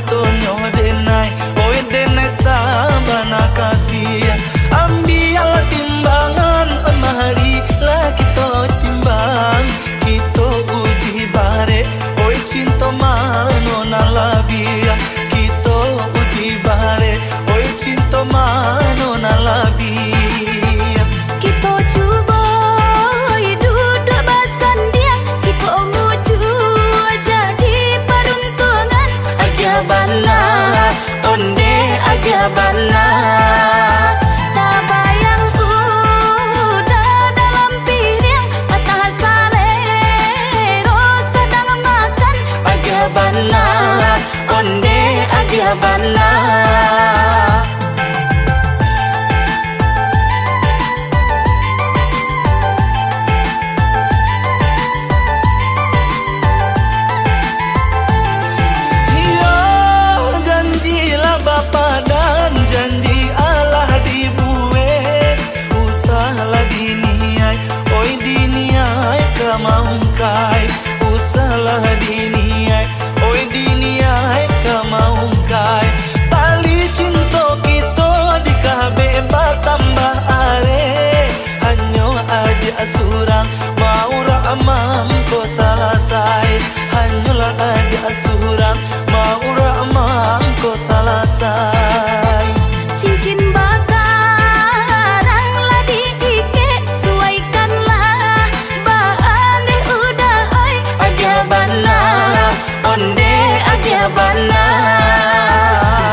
tonyo denai, oi denai sabana kasih. Ambil timbangan pemahari lah kita timbang, kita uji bare, oi cinta mano nalabia. Kita uji bare, oi cinta mano nalabia. Kita cuba duduk bersandiang, jika muju jadi peruntungan. Agak bana, onde agak bana. Tak bayang udah dalam piring, patah salero sedang makan. Agak bana, onde agak bana. Bapa dan janji Allah dibuat, usahlah diniai, oi diniai kamaungkai. Usahlah diniai, oi diniai kamaungkai. Tali cinta kita di kabe bertambah are, hanya aja surang mau ramam ko salasai. Hanyalah aja surang mau ramam ko salasai. Cincin bakarang lah diikat, suaikanlah baane udah oi. Agak bana, onde agak bana.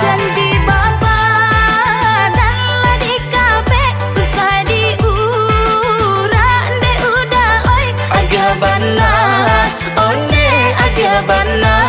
Janji bapa dan lah dikabe, usah diurang de udah oi. Agak bana, onde agak bana.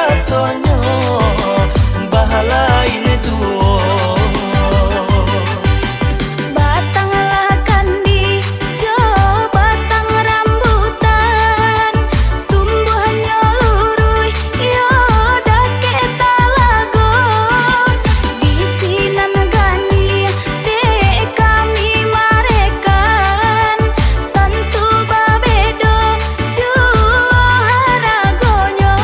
rasonyo bahalain duo. Batang lakandi jo batang rambutan tumbuhannya luruy yo dake talago di sinan gani de kami marekan tentu babedo jo haragonyo.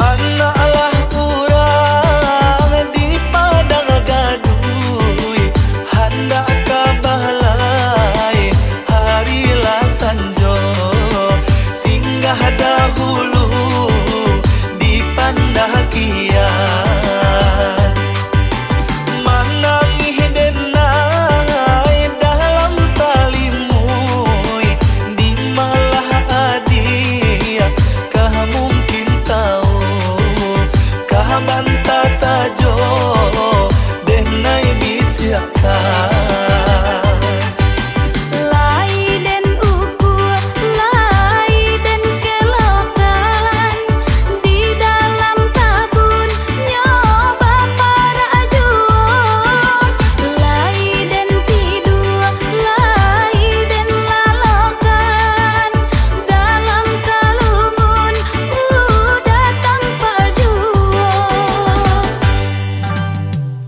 Anak lah urang di padang gaduy, hendak kabalai harilah sanjo, singgah dahulu di pandakian. Manangih denai dalam salimuy, di malah adia kah mungkin tahu, kah bantah sajo denai bisiakan. Lai den uku, lai den kelokan di dalam tabun nyoba para juo. Lai den tidur, lai den lalokan dalam kalumun datang pejuo.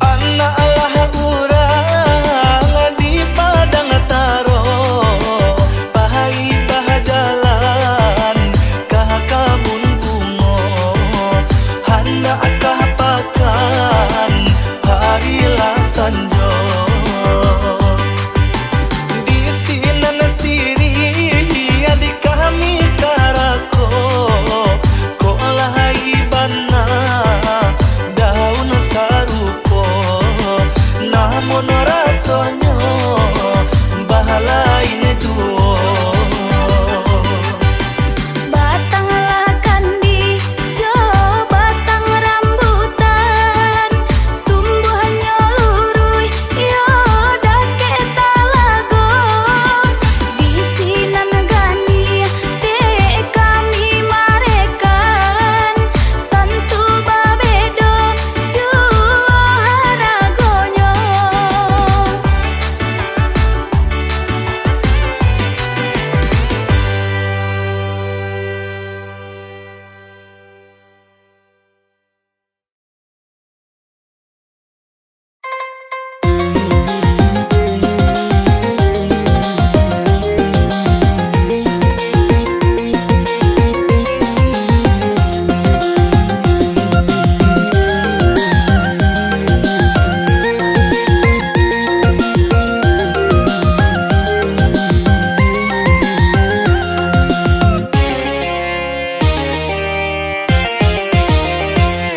Anak lah urang di padang taro, pahai jalan kah kabun bungo, hendak kah pakan harilah sanjo. Di sinan siri di kami karako, kok lahai bana daun sarupo, namun rasonyo bahalain duo. Batang lakandi jo batang rambutan tumbuhannya luruy yo dake talago di sinan gani de kami marekan tentu babedo jo haragonyo.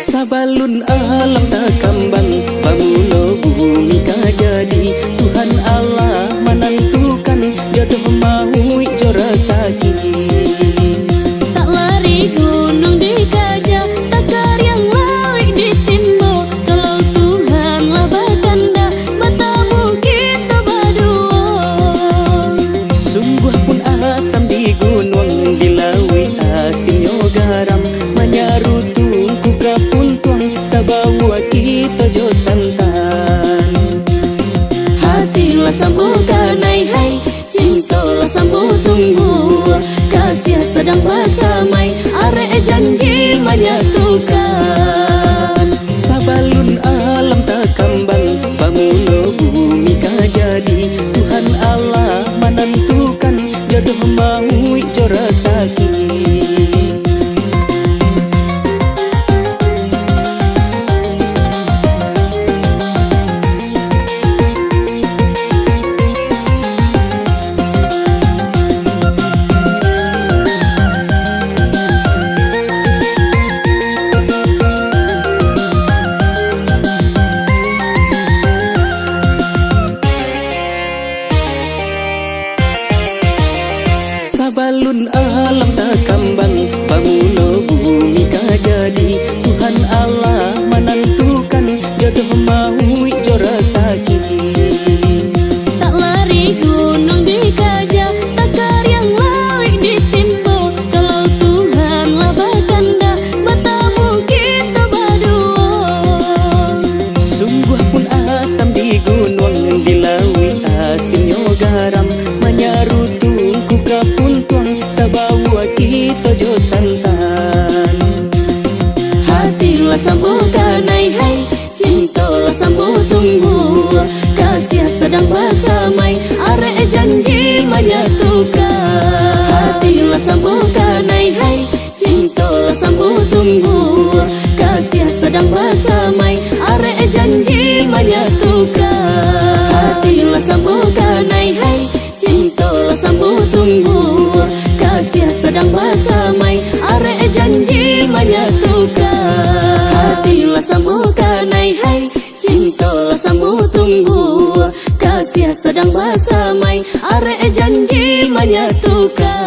Sabalun alam tak kambang, pamulo bumi kajadi. Tuhan Allah menentukan jodoh mau jora sakit. Tak lari gunung dikajah, takar yang lari ditimbo. Kalau Tuhan labah tanda, matamu kita berdua. Sungguh pun asam di gunung, di laut asinyo garam. Menyarutung kuka pun tuang, sabawa kita jo santan. Hatilah sambungkan hai hai, cintalah sambung tunggu. Kasih sedang bersamai, arek janji menyatukan. Sabalun alam tak kambang, pamulo bumi kajadi. Tuhan Allah menentukan jodoh mau jora sakit. gunung dilawi asinyo garam manyarutung ku kapuntuang sabawa kita jo santan. Hati lah sambungkan hai hai, cinta lah sambung tunggu, kasih sedang bersamai, arek janji menyatukan. Hati lah sambungkan hai hai, cinta lah sambung tunggu, kasih sedang bersamai, arek janji menyatukan. Hati lah sambungkan hai hai, cinta lah sambung tunggu, kasih sedang bersamai, arek janji menyatukan. Hati lah sambungkan hai hai, cinta lah sambung tunggu, kasih sedang bersamai, arek janji menyatukan.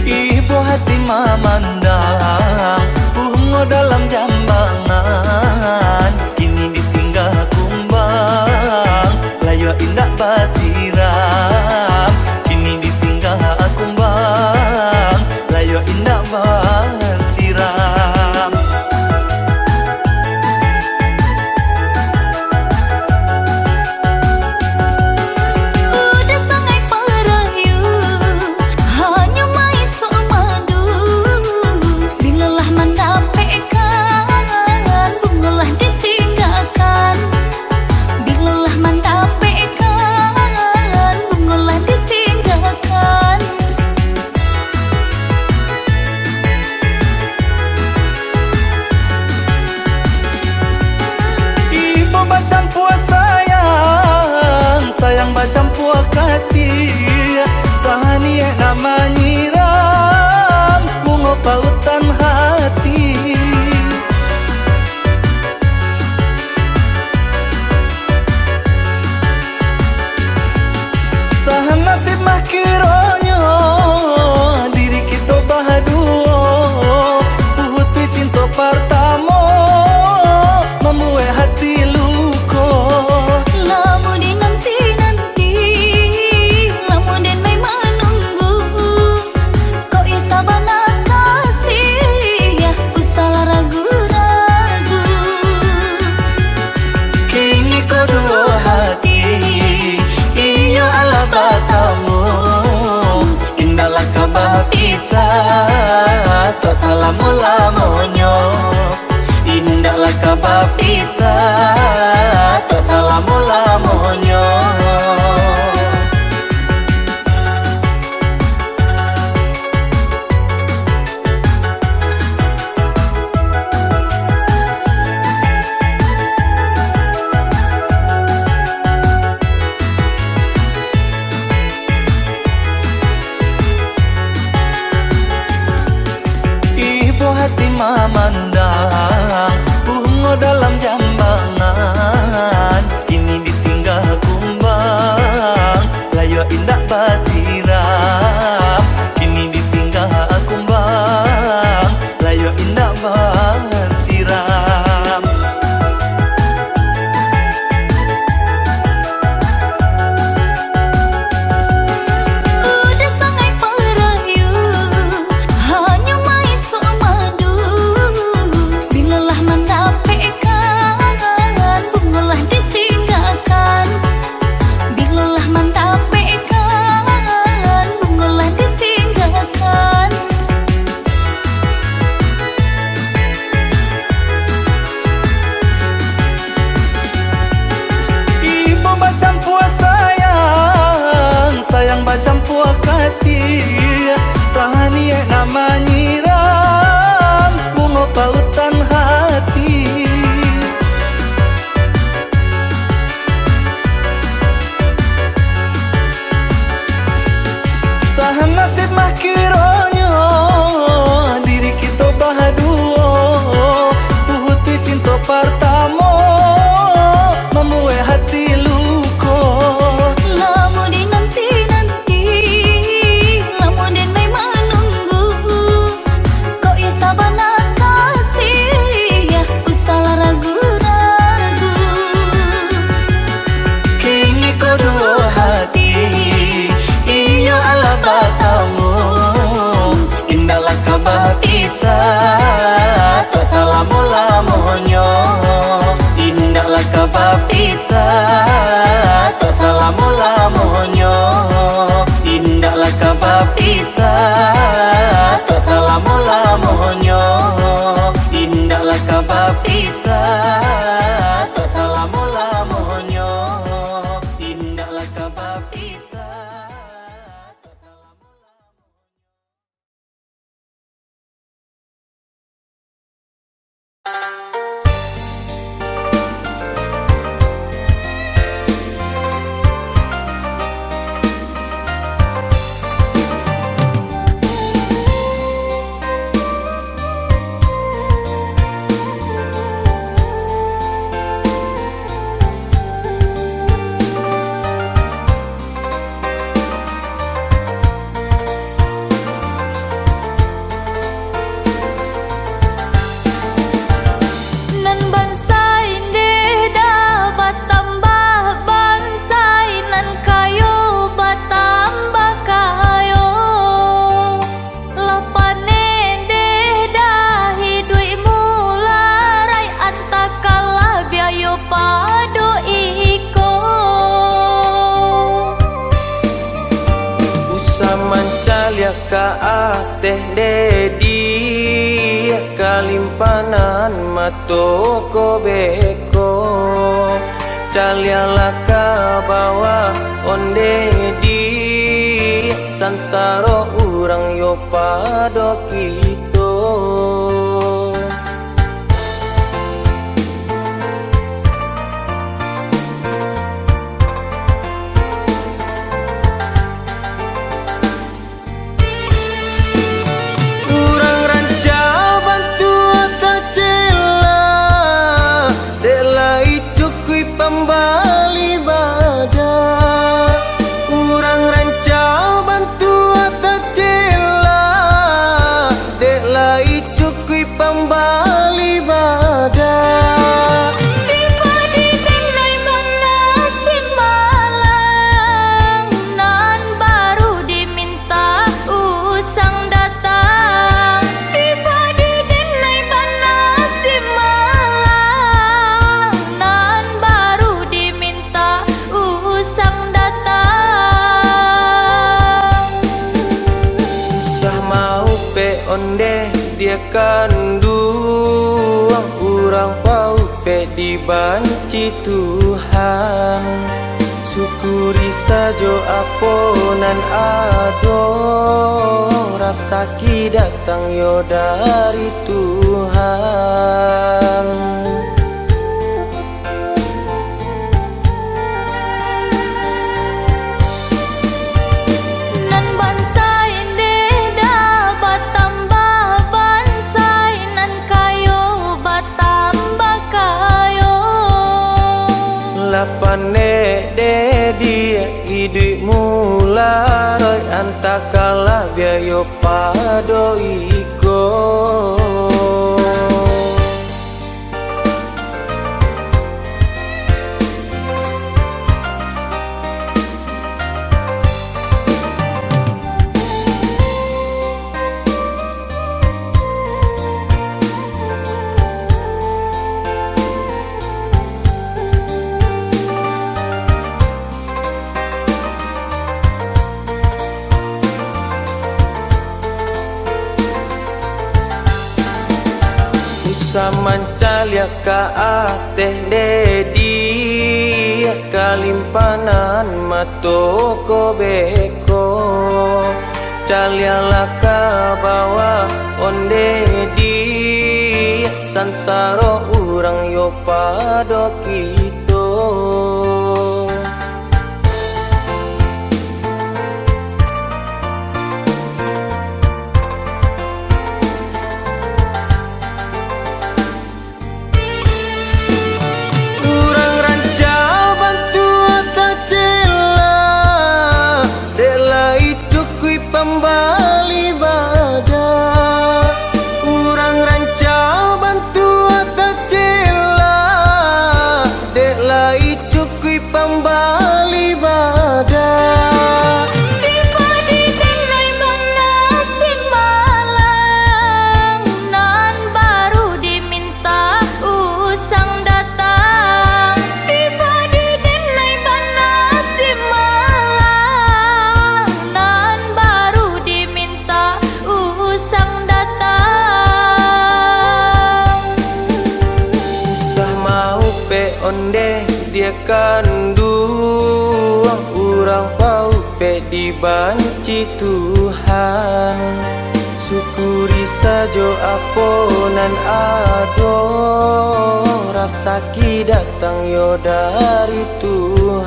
Ibu hati memandang bunga dalam jambangan, kini ditinggal kumbang, layu indah basiram. Kini ditinggal kumbang, layu indah basiram. Udah sangai perayu, hanya mai semadu. Bilalah mendapatkan, bungalah ditinggalkan. Bilalah mendapatkan, bungalah ditinggalkan. Ibu bercampur sayang, sayang bercampur kasih. Tahani nama nyiram, bunga pautan hati. Sahan nasib mah kiranya, diri kita bahaduo. Putih cinta pertama, membuat hati luka. Lamun di nanti-nanti, lamun den mai menunggu, kau isa bana kasih, ya usalah ragu-ragu. Kini kedua hati, iyo ala batamu. Indahlah kabar pisah, tak salah mula-munyo. Indahlah kabar pisah, tak salah mula-munyo. Ibu hati memandang bunga dalam jambangan, kini ditinggal kumbang, layu indah basiram. Kini ditinggal kumbang, layu indah basiram. Udah sangai perayu, hanya mai semadu. Bilalah mendapatkan, bungalah ditinggalkan. Bilalah mendapatkan, bungalah ditinggalkan. Ibu bercampur sayang, sayang bercampur kasih. Tahani nama nyiram, bunga pautan hati. Sahan nasib mah kiranya, diri kita bahaduo. Putih cinta pertama, membuat hati luka. Lamun di nanti-nanti, pisah, tak salah mula mohonyo. Indahlah kabar pisah, tak salah mula mohonyo. Indahlah kabar pisah, tak salah mula. Nan bansai deh dah batambah bansai, nan kayo batambah kayo. Lapane deh dah hidui mularai, antakala biayo pado iko. Usah mancalia ka teh dedi, kalimpanan matoko beko. Caliala ka bawa onde di, sansaro urang yo pado kito. Urang ranca bantu tak cela, delai cukui pembali badan. Urang ranca bantu tak cela, delai cukui pembali badan. Tiba di denai mana si malang, nan baru diminta usang datang. Tiba di denai mana si malang, nan baru diminta usang datang. Usah mau pe onde dia kanduang, urang pau pe dibanci Tuhan. Syukuri sajo aponan ado, rasa ki datang yo dari Tuhan. Nan bansai deh dah batambah bansai, nan kayo batambah kayo. Lapane de dia idui mula roy, antakala biayo pado iko. Usah mancalia ka teh dedi, kalimpanan matoko beko. Caliala ka bawa onde di, sansaro urang yo pado kito. Urang ranca bantu tak cela, delai cukui pembali badan. Urang ranca bantu tak cela, delai cukui pembali badan. Tiba di denai mana si malang, nan baru diminta usang datang. Tiba di denai mana si malang, nan baru kanduang urang pau pe dibanci Tuhan. Syukuri sajo aponan ado, rasaki datang yo dari Tuhan.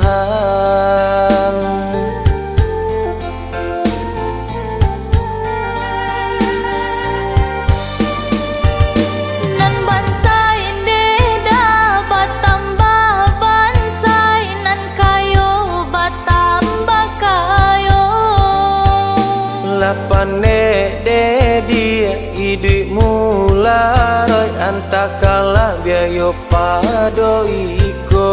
Nan bansai deda batambah bansai, nan kayo batambah kayo. Lapane dia idui mula roy antakala biayo pado iko.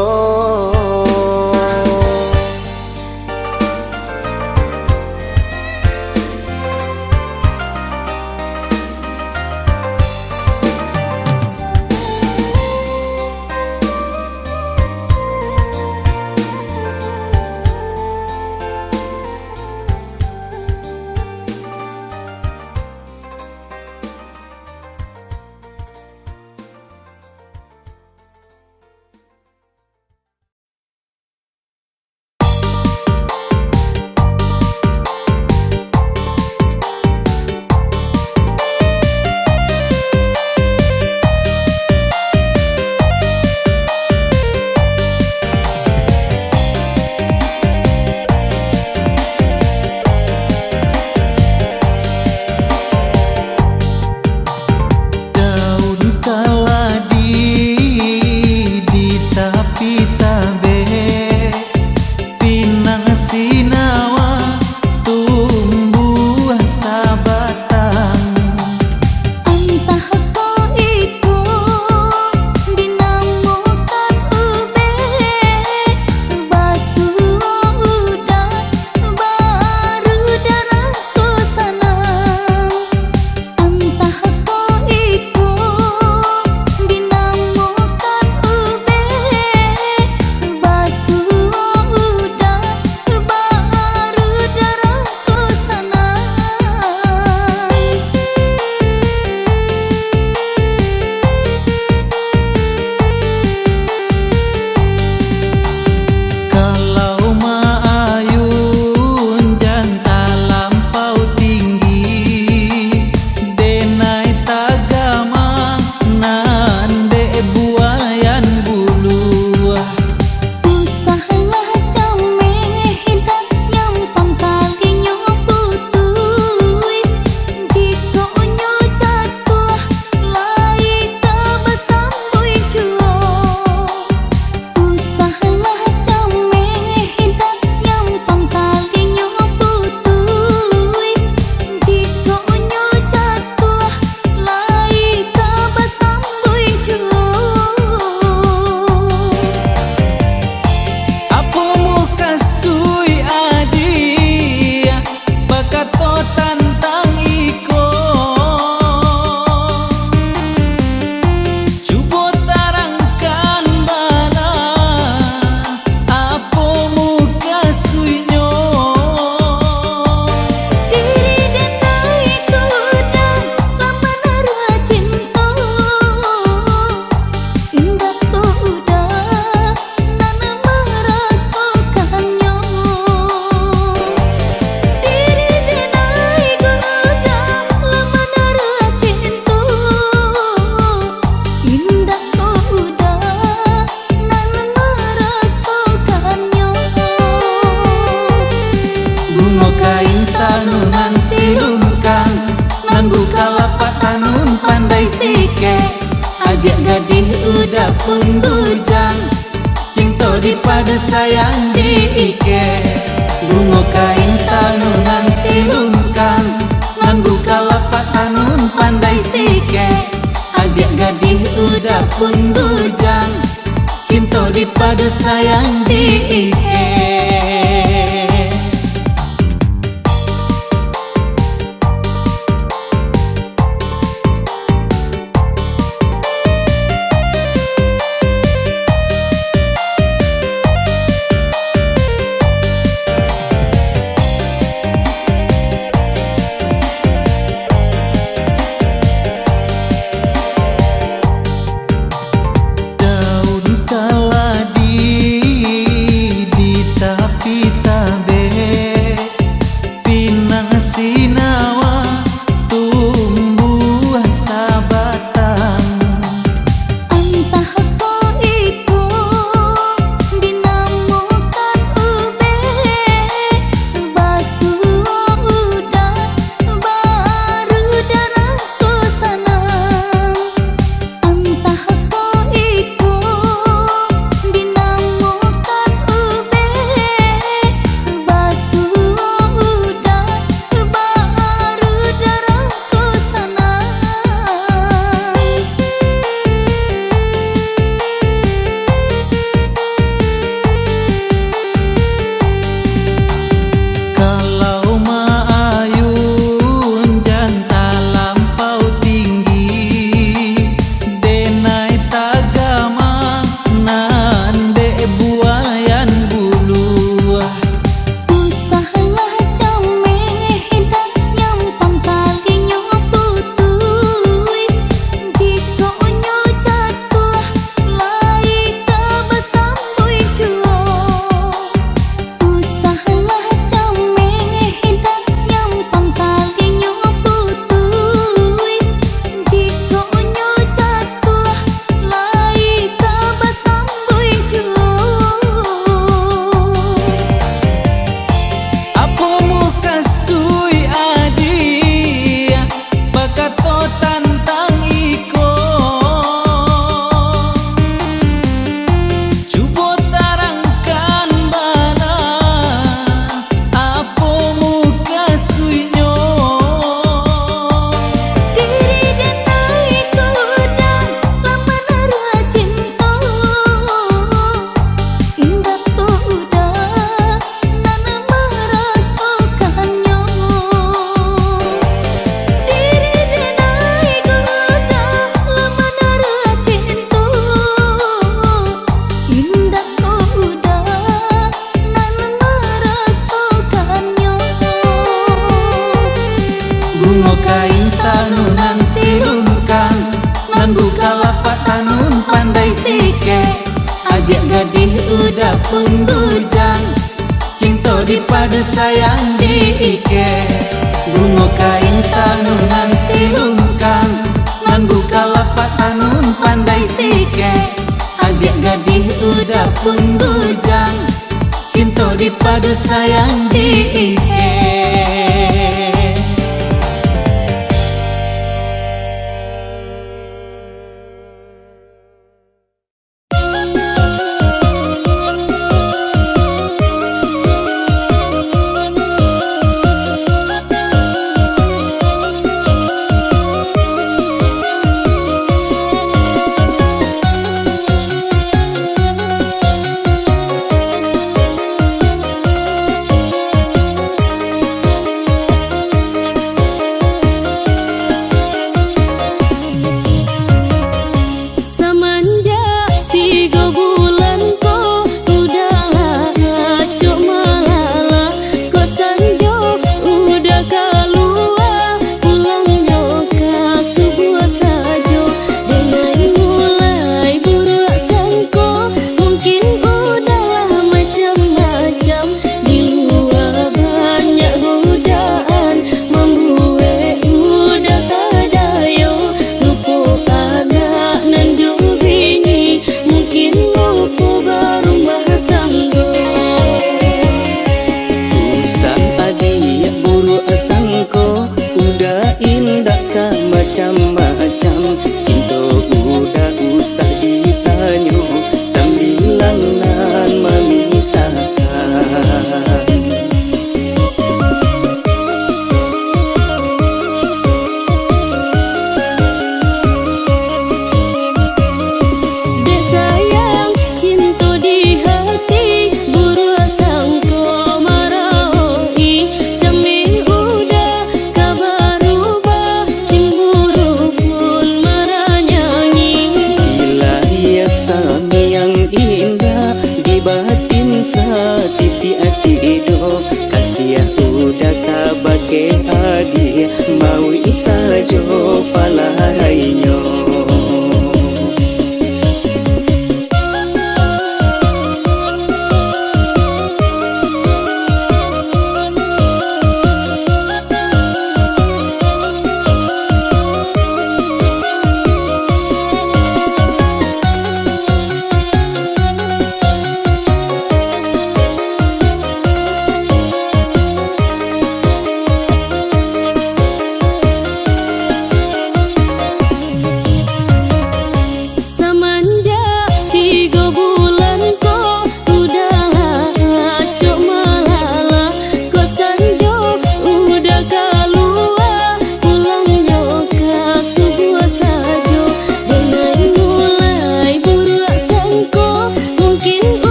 pun bujang, cinta dipada sayang diike. Bunga kain tanunan silungkang, ngan buka lapak tanun pandai sike. Adik gadih udah pun bujang, cinta dipada sayang diike. Daun kaladi tanunan silungkang, nan buka lapak tanun pandai sike. Adik gadih udah pun bujang, cinta dipadu sayang diike. Bunga kain tanunan silungkang, nan buka lapak tanun pandai sike. Adik gadih udah pun bujang, cinta dipadu sayang diike.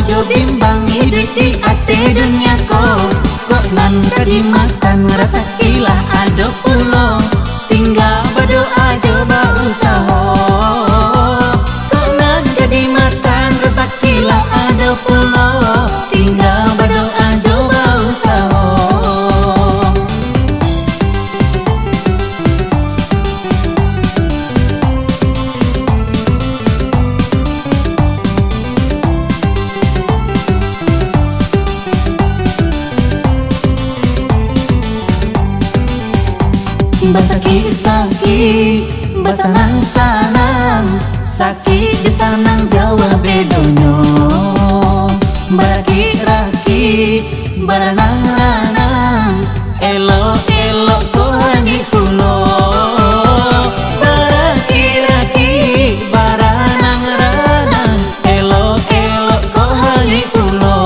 aja bimbang hidup di ate dunia ko. Kok nan kadimakan rasa kilah ada pulo, tinggal berdoa coba usaha. Kok nan jadi makan rasa kilah ada pulo, tinggal berdoa coba usaha. Basaki-saki, basanang-sanang, sakit je sanang Jawa bedonyo. Baraki-raki, baranang-ranang, elok-elok ko hangi pulo. Baraki-raki, baranang-ranang, elok-elok ko hangi pulo.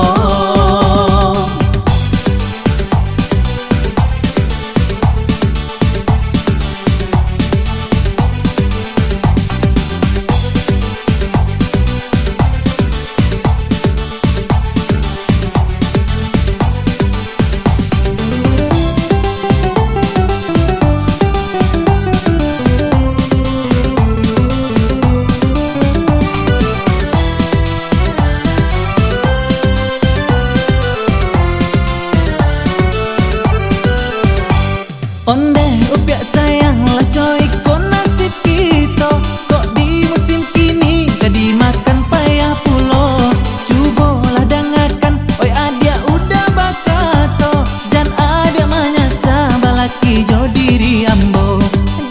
Onde upiak sayang lah coy, kok nasib kita kok di musim kini jadi makan payah pulo. Cubolah dengarkan, oi adia udah bakato, jan adia manyasa balaki jo diri ambo,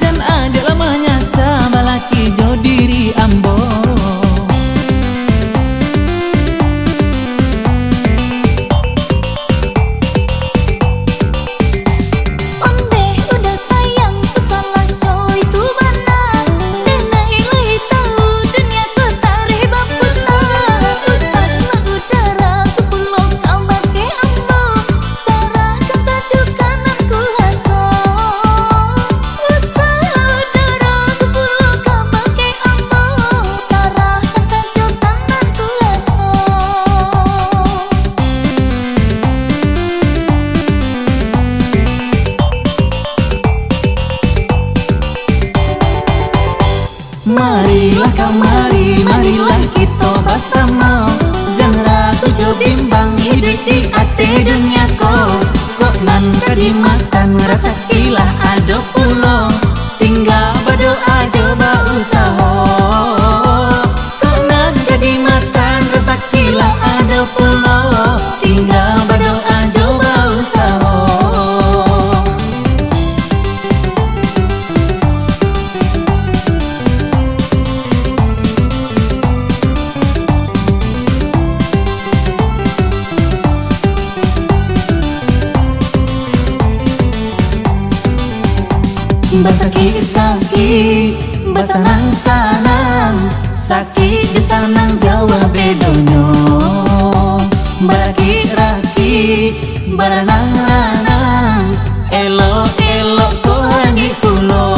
jan adia lah manyasa balaki jo diri ambo. Marilah kamari, marilah kita bersama, jangan ragu jo bimbang hidup di ate dunia ko. Kok nan kadimakan rasa kilah ada pulo, tinggal berdoa coba usaha. Kok nan kadimakan rasa kilah ada pulo, tinggal berdoa coba usaha. Basaki-saki, basanang-sanang, sakit je sanang Jawa bedonyo. Baraki-raki, baranang-ranang, elok-elok ko hangi pulo.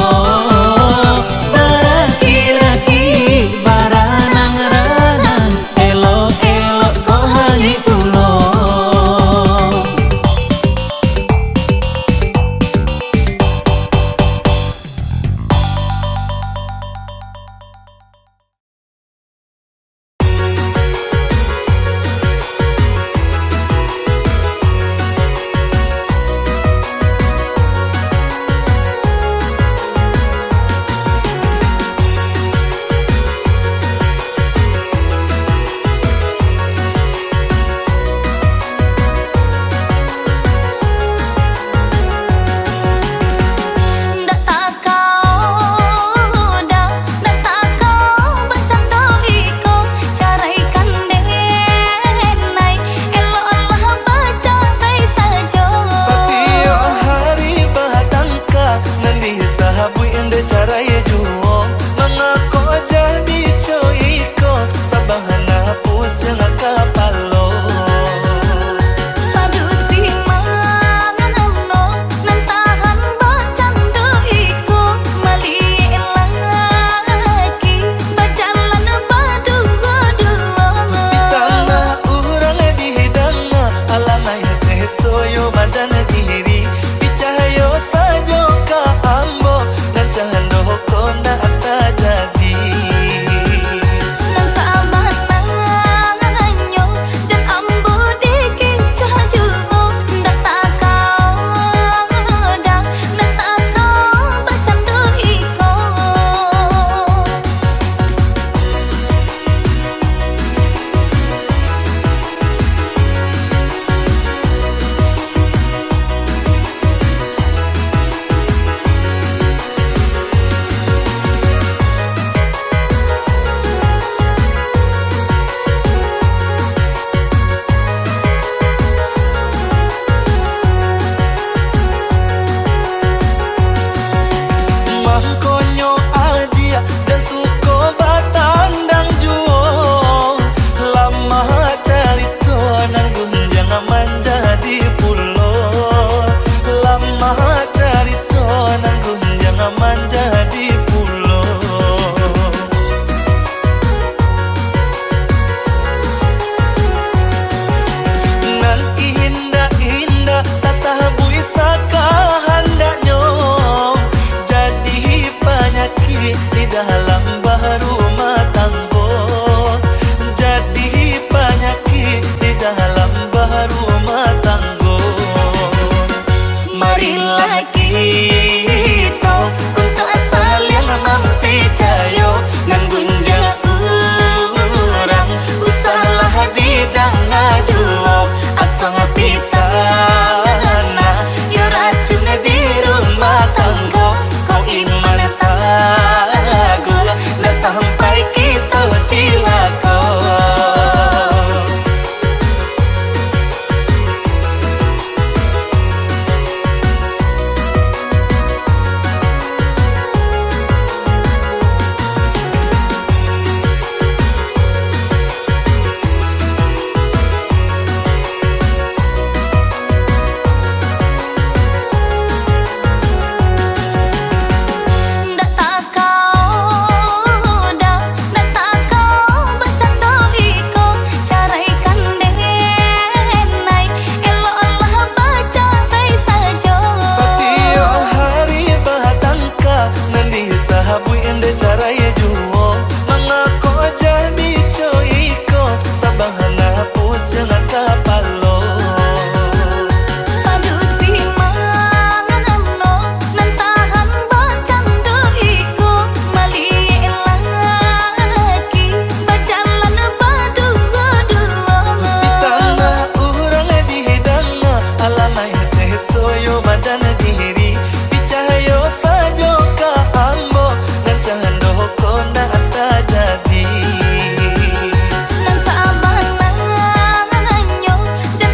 pusing kapalo. Padu si mangano nantahan bacan doiku mali lagi bacalan badu-badu. Tangga urang di hidangna alamai sesoyo badan diri picayo sajo ka ambo ngancahan doko na ta jadi Nang sabanganyo dan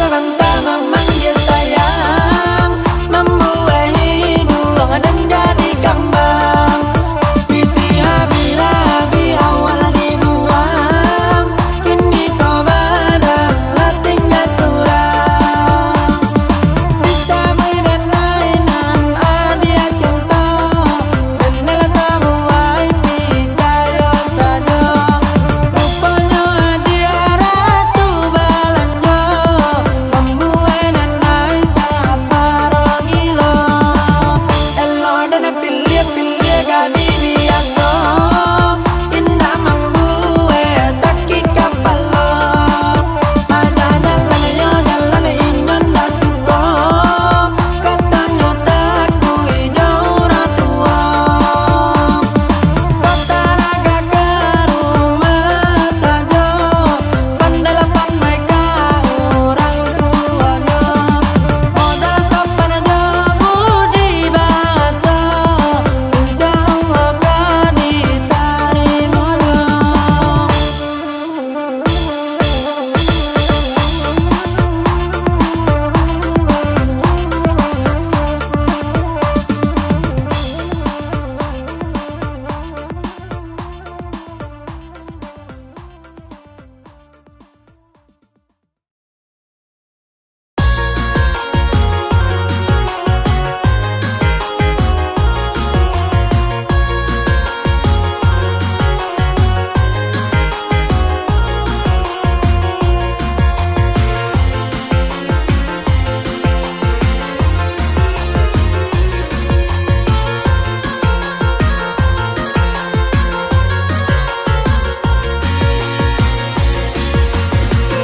Talenta memanggil sayang, membuai hidung dan jadi kembang. Siti habi-habi awal dibuang, kini kau badang tinggal suram. Bisa mainan mainan adia cinta, dan nela tamu ai kita yo saja. Rupanya dia ratu balanjo, membuat nanai saparo gilo. Elo dan pilih-pilih gadi biasa, indah membuat sakit kepala. Ada jalan yo jalan ingin dah suka, katanya takui jauh ratua. Kota raga ke rumah saja, pendalapan mereka orang tuanya. Modal sopan aja budi bahasa, insya Allah kan diterimanya.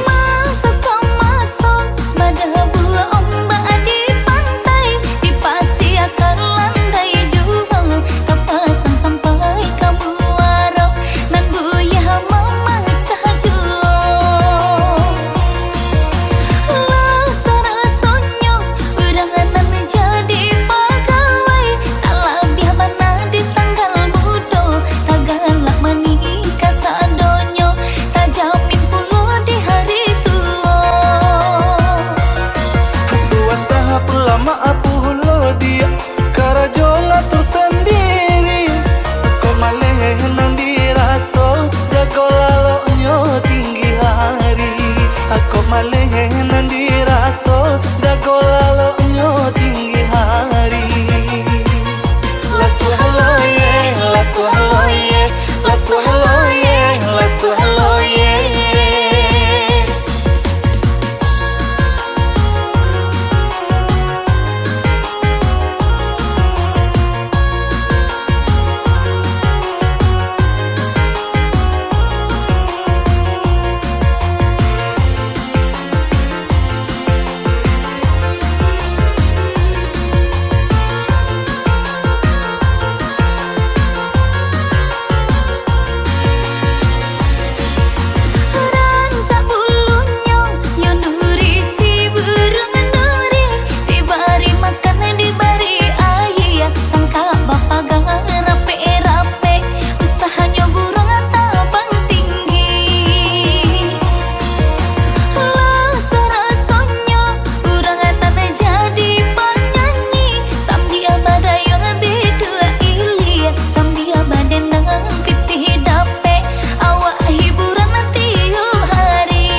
Masuk kau masuk, pada buah ombak di pantai, di pasir akar landai jual, kapasan sampai ke buaro, nan buyah memecah jual. Lasara sonyo, udangan jadi pegawai, tak labih mana di tanggal muda, tak galak menikah sadonyo, tak jamin puluh di hari tua. Buat tahap lama aku hulo dia Karajo ngatur sendiri Aku maleh nang diraso Jago lalonyo tinggi hari Aku maleh nang diraso Jago lalonyo tinggi hari Lasu hello yeah, lasu hello yeah Lasu hello yeah, lasu hello yeah Rancak bulunya, yo nuri si burung nuri, dibari makan dibari air, sangka bapak rape-rape, usahanya burung tabang tinggi. Lasara sonyo, udangan jadi penyanyi, sambil badayo berdua ili, sambil badenang pitih dape, awak hiburan tiap hari.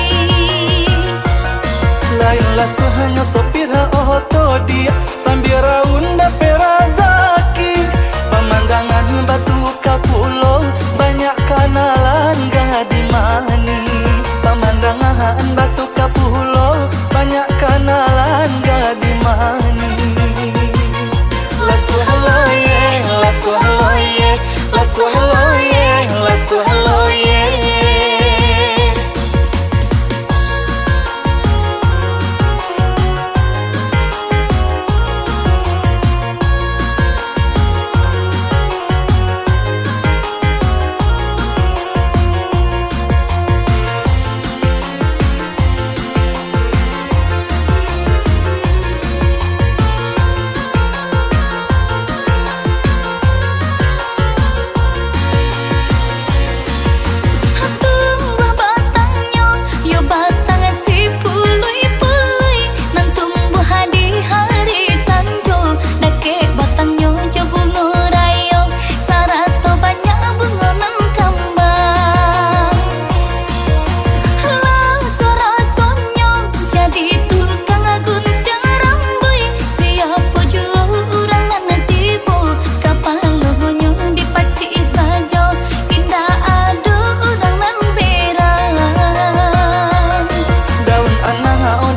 Lain lasu hanya sopir auto dia Sambil raunda perazaki Pemandangan batu kapulo Banyak kanalan gadi mani Pemandangan batu kapulo Banyak kanalan gadi mani Lasu hello yeah, lasu hello yeah Lasu hello yeah, lasu hello yeah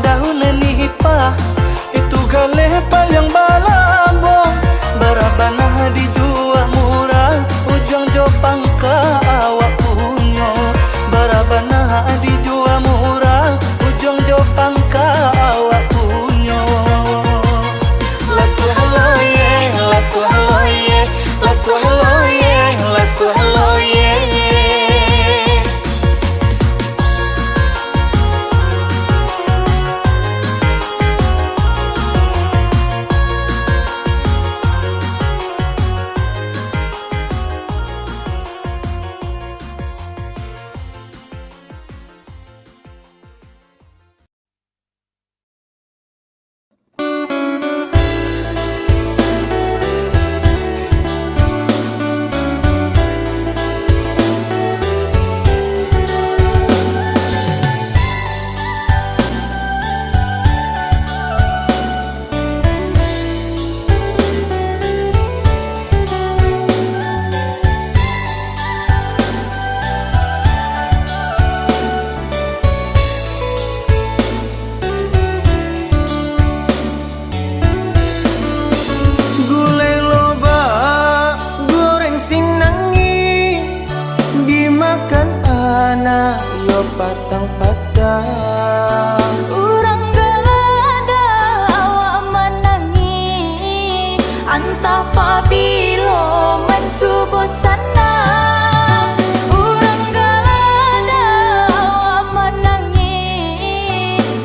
daun nipah itu galeh paling balabong barabana dijual murah ujung jo pangka awak punyo barabana dijual murah ujung jo pangka awak punyo lasuhloye lasuhloye lasuhloye lasuhloye patang-patang Urang gada awak menangi Antah pabilo mencubo sana Urang gada awak menangi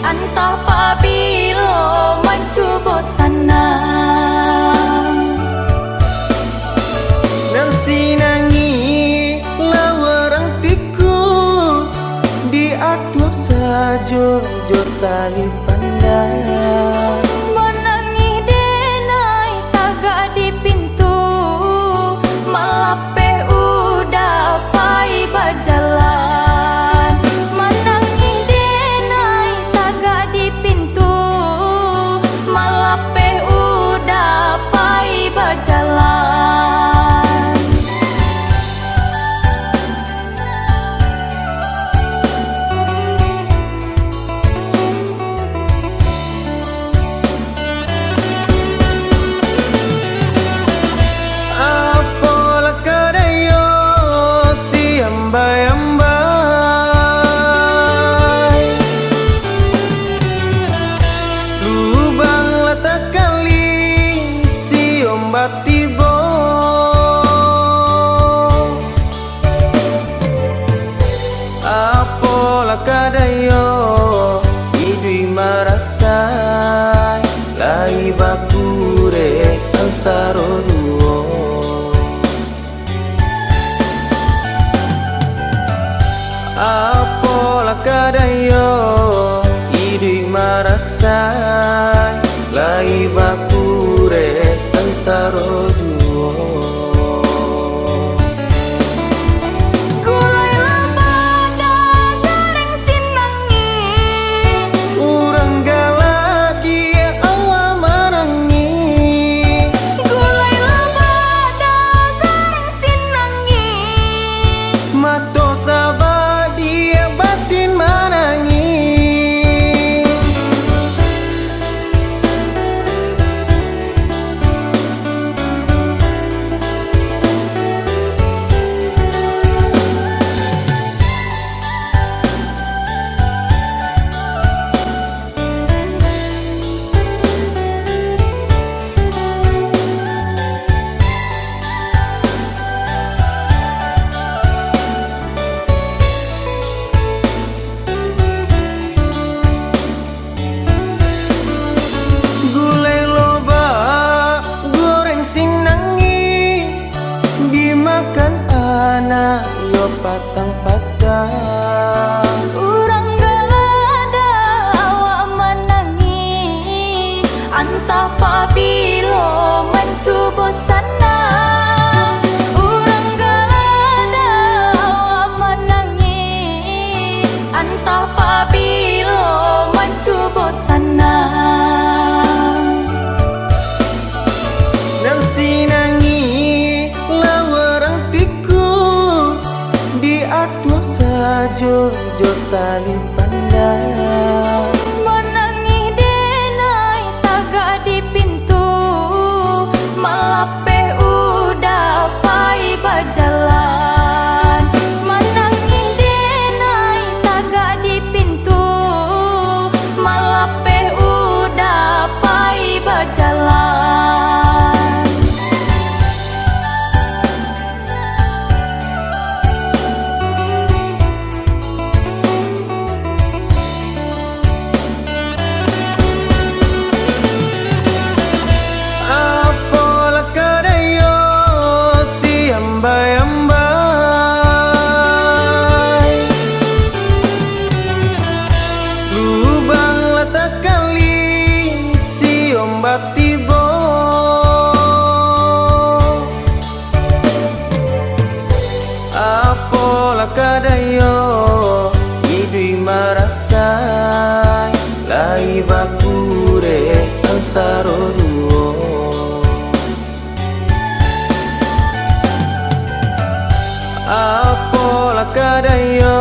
Antah pabilo mencubo sana Nansi nangi lawarang tiku diatur sajo jo tali pandang Menangi denai tagak di pintu Melape udah pai berjalan Menangi denai tagak di pintu Melape udah pai berjalan kadayo idui marasai lai bakure sansaro duo apola kadayo idui marasai lai bakure sansaro duo Gulai labada goreng sinangi bakure sansaro duo. Apola kadayo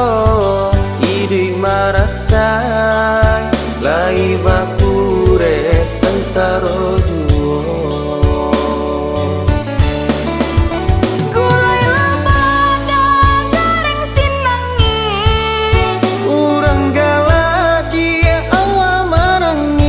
idui marasai lai bakure sansaro duo. Gulai labada garing sinangi Urang gala dia awa manangi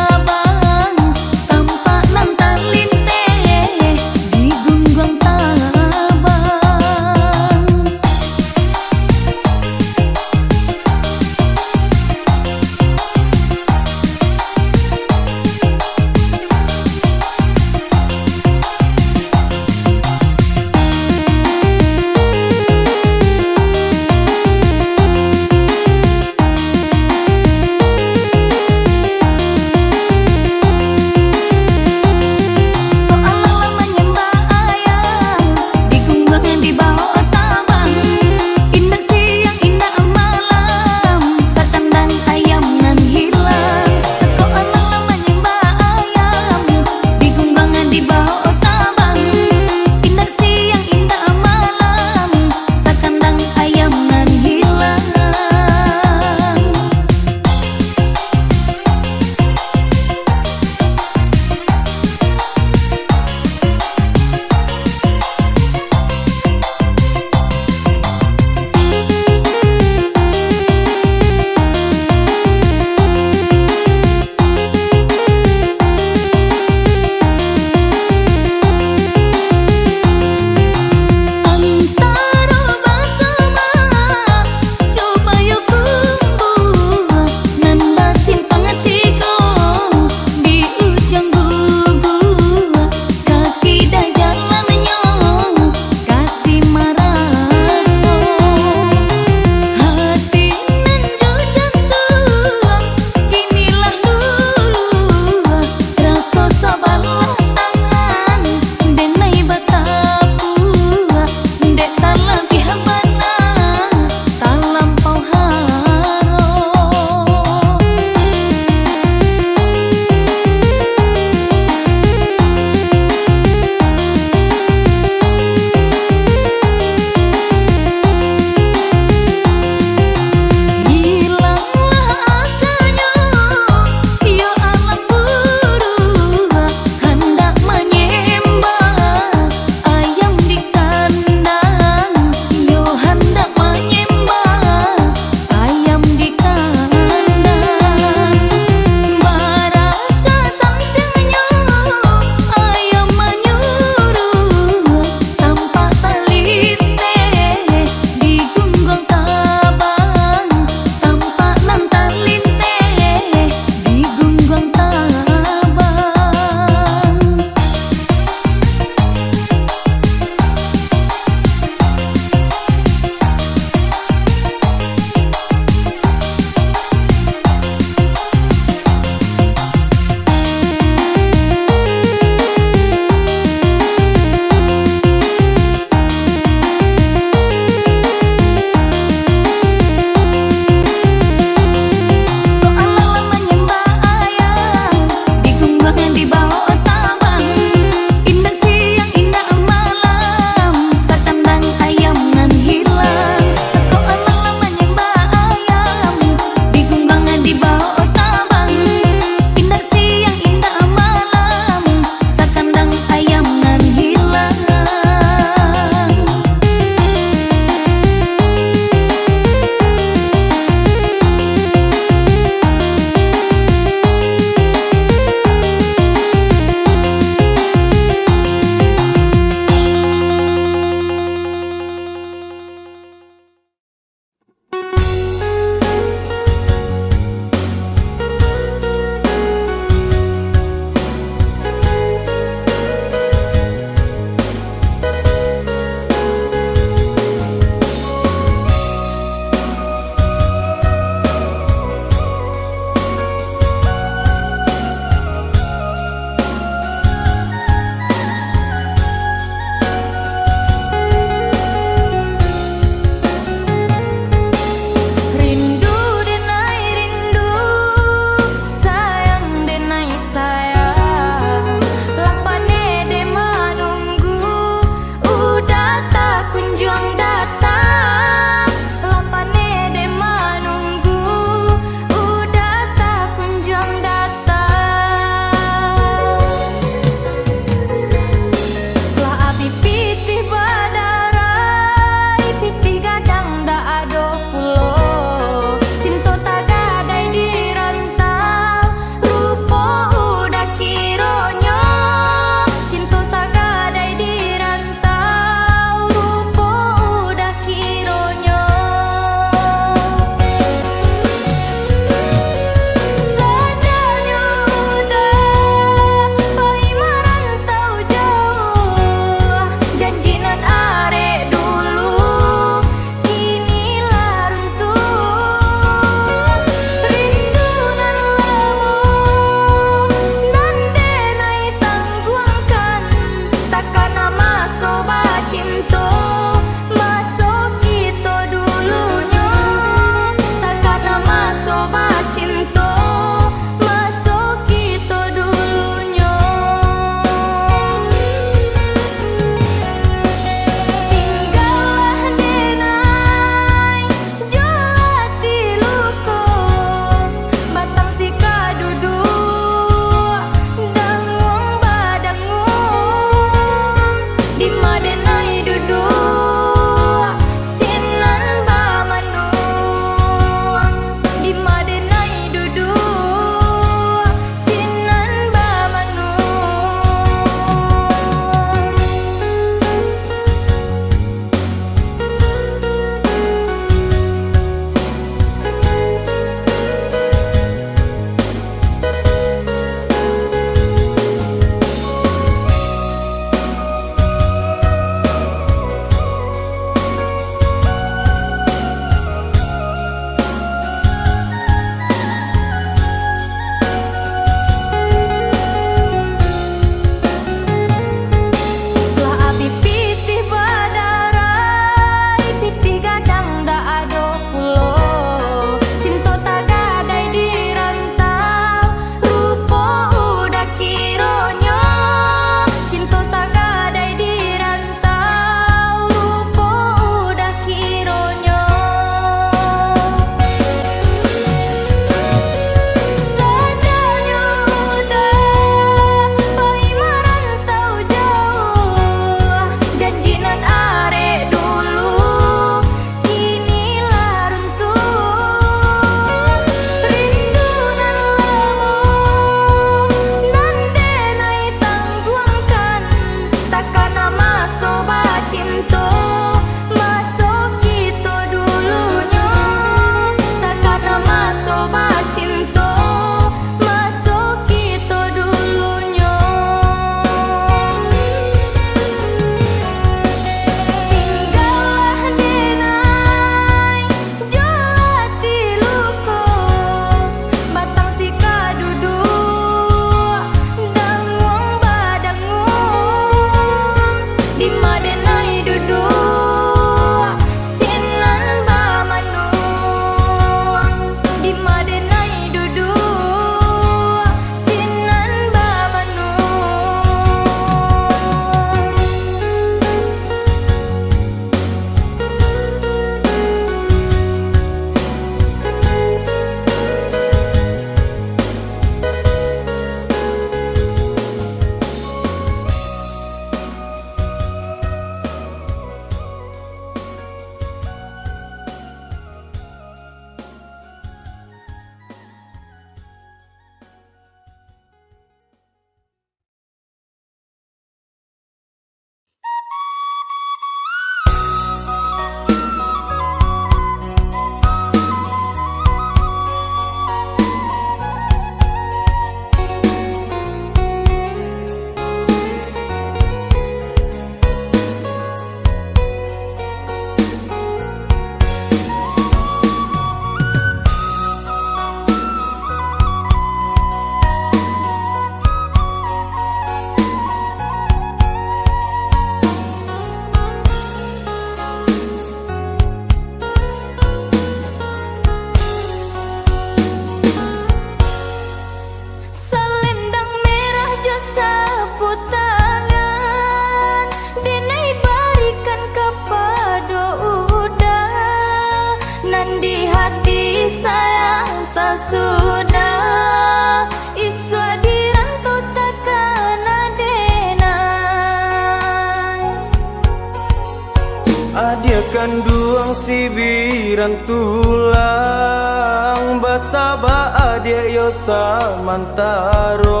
sibiran tulang basaba adia yo samantaro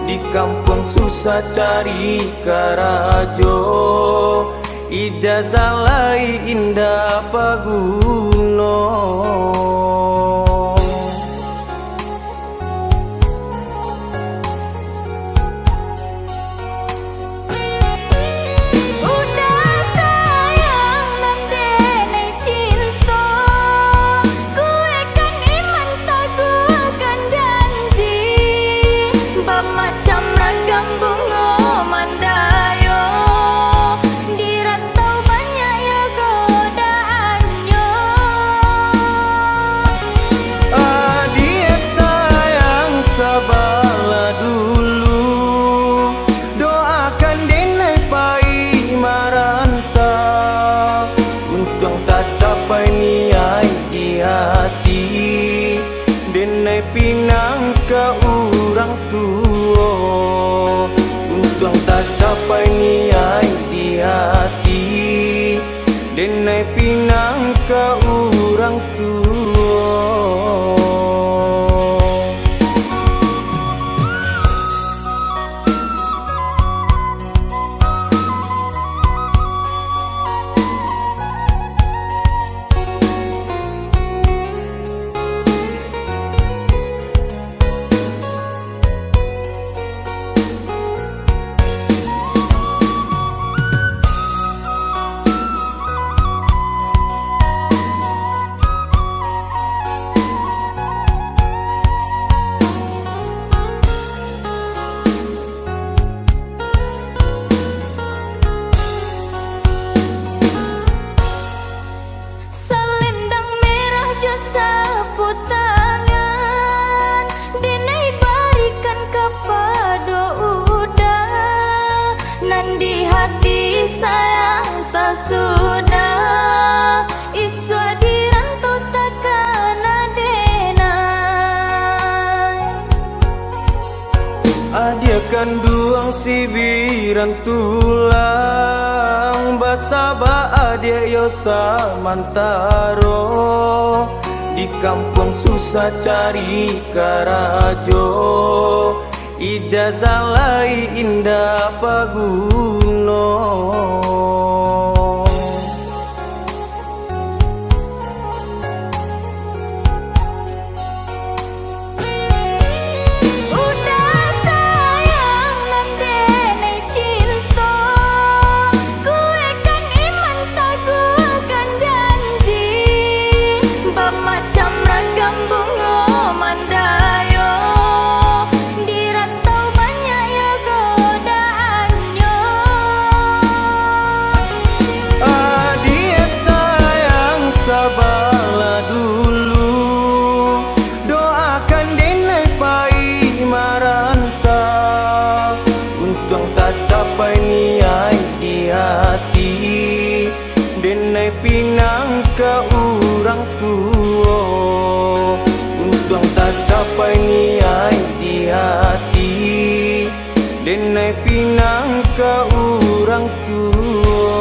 di kampung susah cari karajo ijazah lai indah paguno. Macam ragam bunga mandayo di rantau banyak ya godaannya. Adik sayang sabarlah dulu, doakan denai pai maranta, untung tak capai niai di hati, denai pinang ke orang tua, untung tak capai niai di hati, denai pinang ke orang tua. Selendang merah jo sapu tangan, denai barikan kepada udah, nan di hati sayang tak sudah, iswa di rantau takkan adenai. Adia kanduang sibiran tulang basaba adia yo samantaro di kampung susah cari karajo ijazah lai indah paguno. Macam ragam bunga mandayo di rantau banyak ya godaannya. Adik sayang sabarlah dulu, doakan denai pai maranta, untung tak capai niai di hati, denai pinang ke orang tua, untung tak capai niai di hati, denai pinang ke orang tua.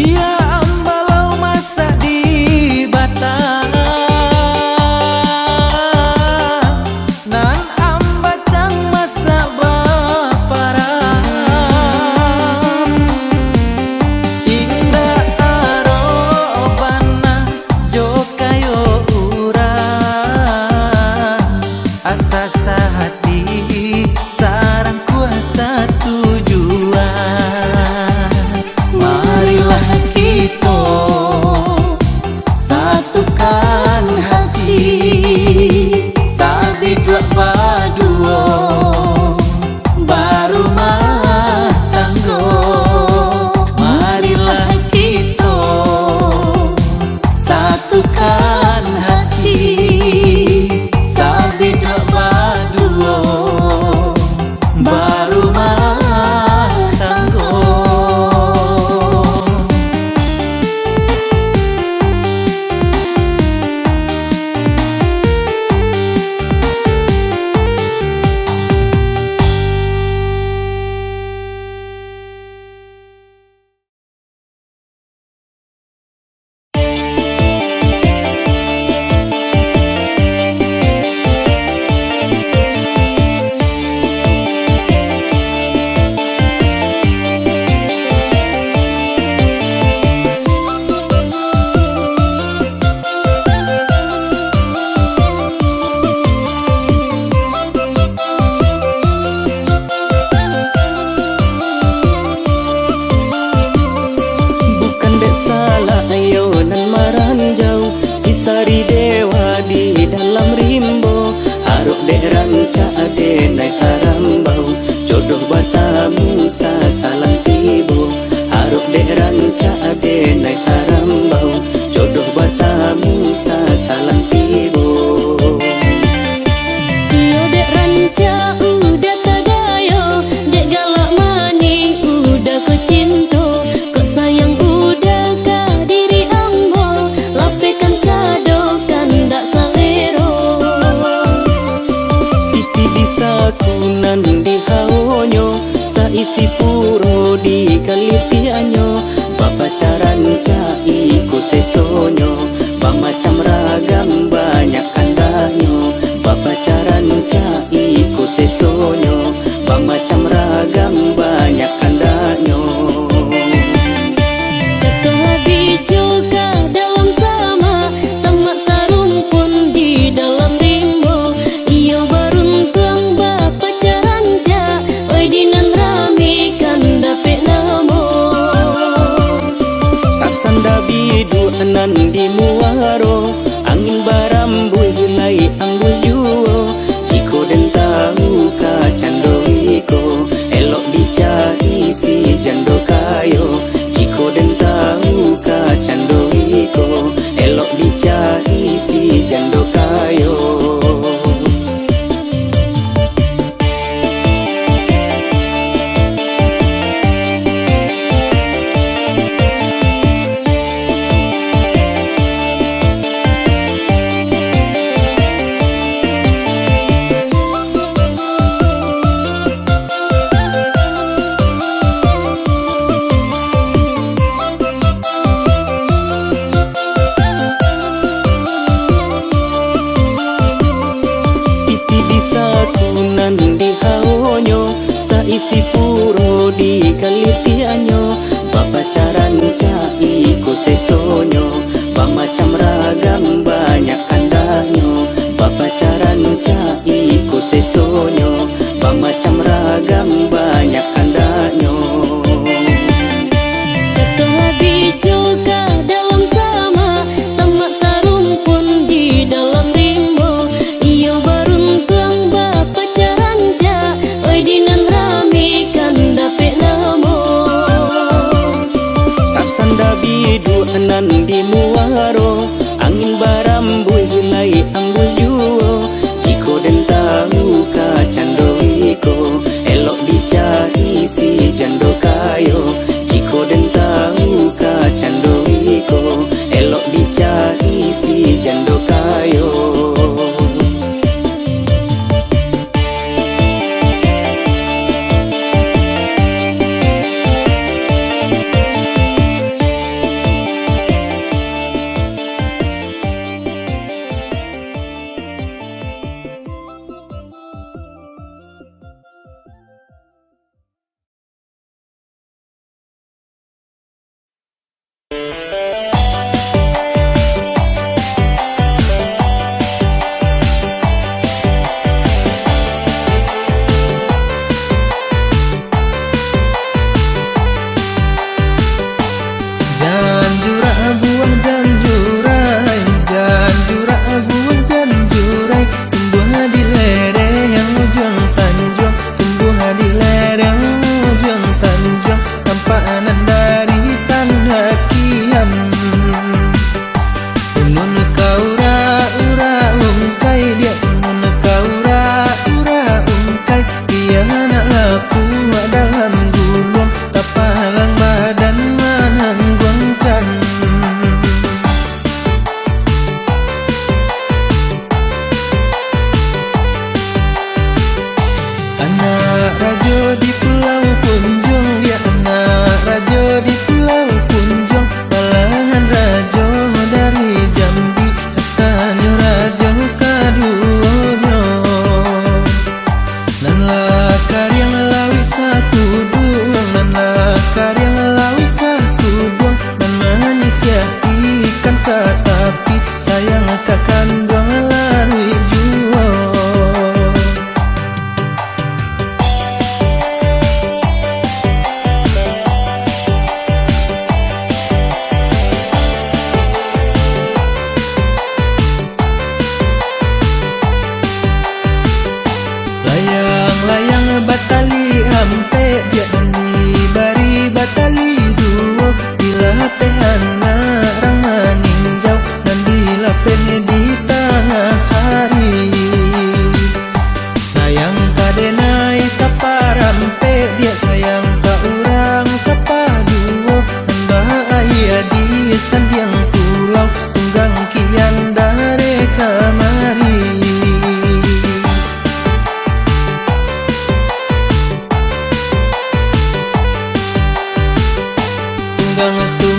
Ia ambalau masak di bata nan ambacang masak baparam indah arobana jo kayo urang asa sahati sarang kuasa tujuan. Marilah kita satukan hati sabi dua paduo barumah tanggo. Marilah kita satukan hati sabi dua paduo barumah tanggo. Bukan dek salah ayo nan maranjau si sari dewa di dalam rimbo haruk dek ranca ade naik arambau jodoh batamu sasalang tibo haruk dek ranca ade naik arambau jodoh batamu sasalang tibo. Iyo dek ranca udah kadayo, dek galak maning udah ku cinta, kok sayang udah ka diri ambo, lapekan sadokan dak salero. Piti di sakunan di haonyo saisi puro di kalitianyo bapacaran cai ku sesonyo bamacam ragam banyak kandanyo bapacaran cai ku sesonyo bamacam ragam banyak kandanyo. Ketua bijo ka dalam sama, sama sarung pun di dalam rimbo. Iyo baruntung bapacaran ja, oi dinan rami kan dapet namo. Tasanda bidu anan di muaro angin barambul hilai anggul juo jiko den tahu ka cando iko elok dicari si jando kayo jiko den tahu ka cando iko elok dicari si jando kayo. Piti di sakunan di haonyo saisi puro di kalitianyo bapacaran cai ku sesonyo bamacam ragam banyak kandanyo bapacaran cai ku sesonyo bamacam ragam banyak kandanyo. Ketua bijo ka dalam sama, sama sarung pun di dalam rimbo. Iyo baruntung bapacaran ja, oi dinan rami kan dapet namo. Tasanda bidu anan di muaro angin barambul hilai anggul juo jiko den tahu ka cando iko elok dicari si jando kayo jiko den tahu ka cando iko elok dicari si jando kayo.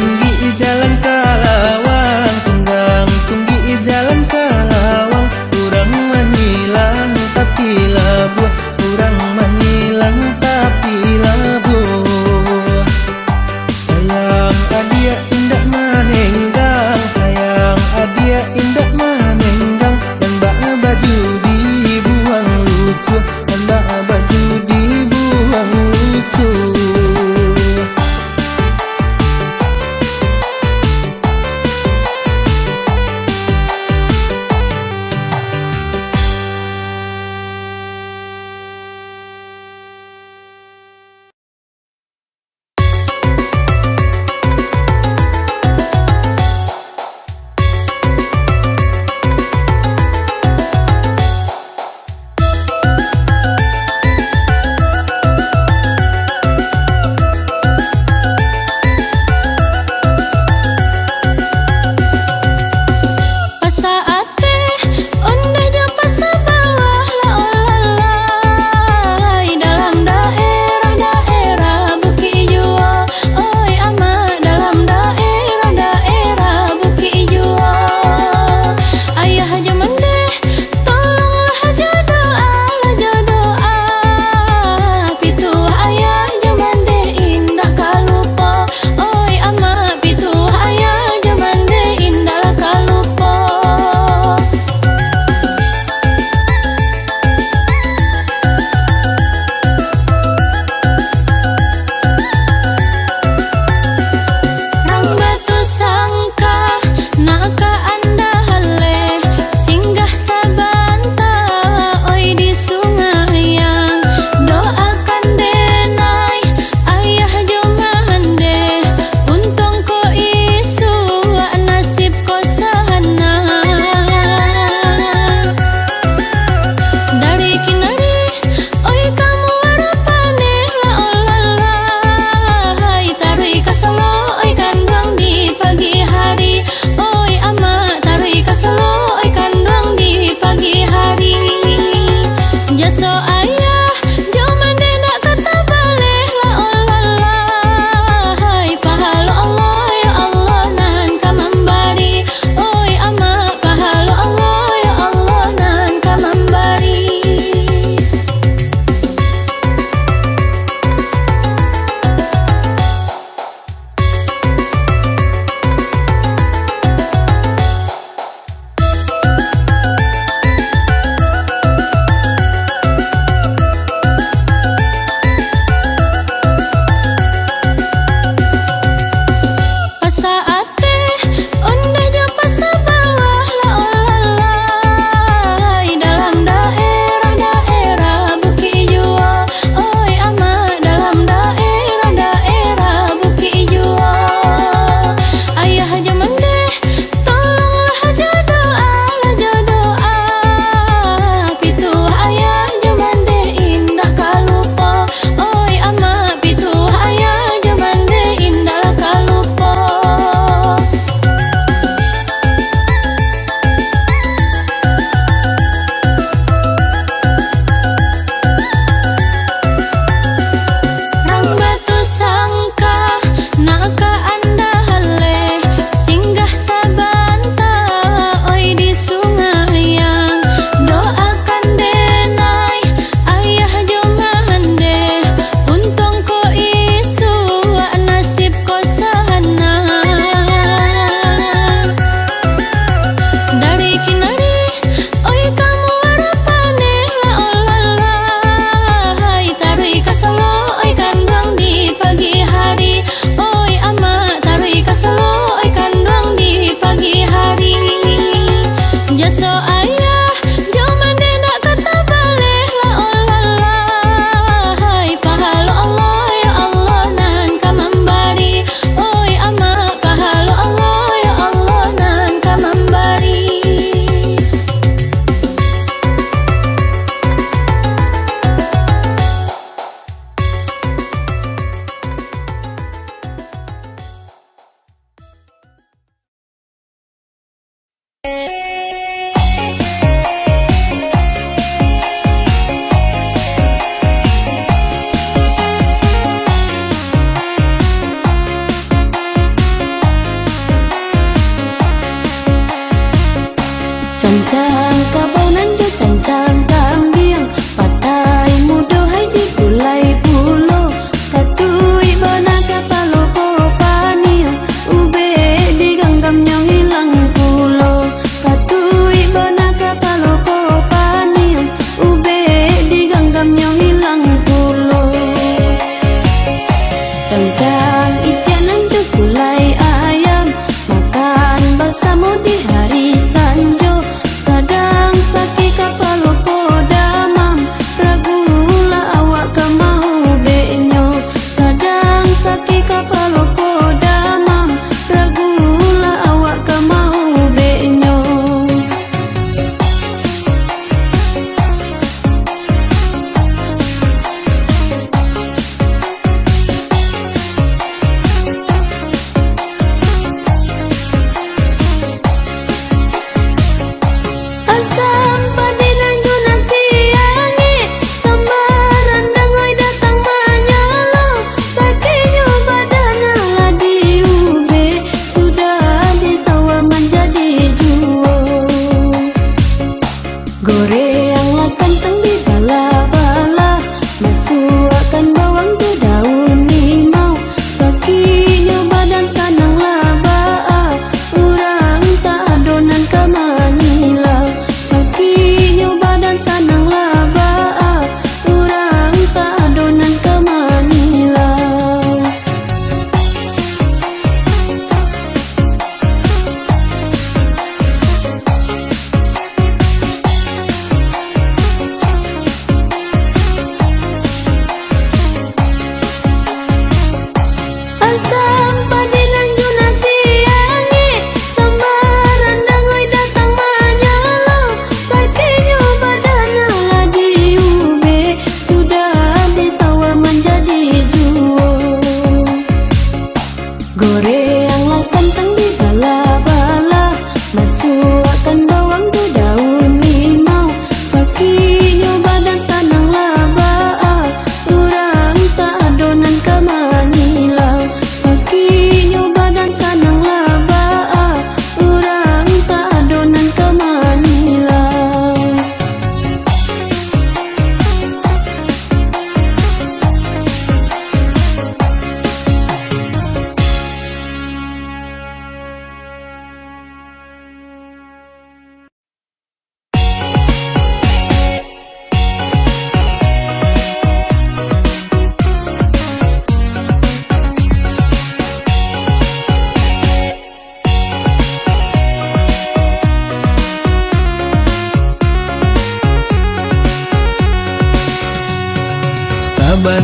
tunggi jalan Kalawang, tunggang tunggi jalan Kalawang. Kurang menyilang tapi labuh, kurang menyilang tapi labuh. Sayang adia indah manenggang, sayang adia indah manenggang. Dan bak baju dibuang lusuh, dan bak baju dibuang lusuh.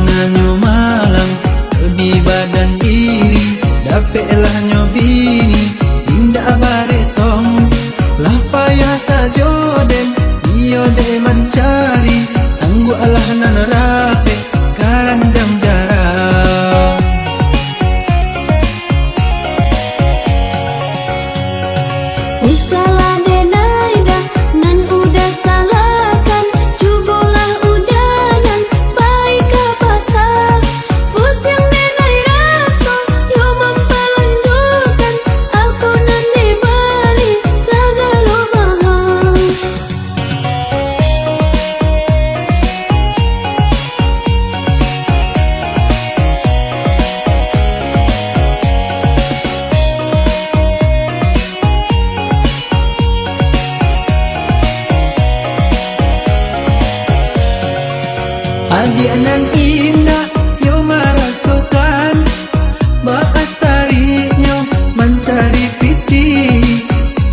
nanyo malang di badan diri dapatlah nyo bini indah baretong lah payah sajo den iyo de mencari tangguh alah nan rape karanjang jarang. Salah denaida nan udah salahkan cubolah udanan baik ke pasar pusing denai rasa yo memperlanjutkan aku nan dibalik segala mahal. Adi anan indah yo marasukan bahasarinya mencari piti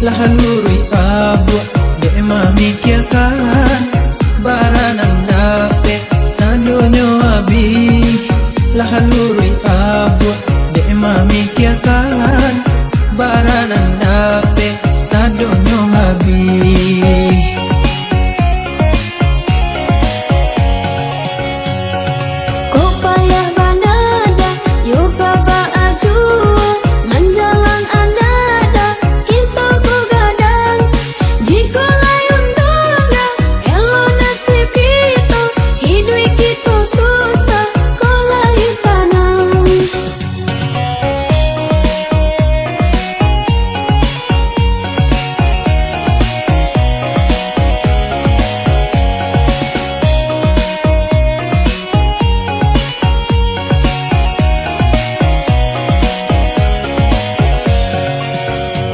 lah lurui abu de mamikiakan baranan dape sadonyo abi lah lurui abu de mamikiakan baranan dape sadonyo abi.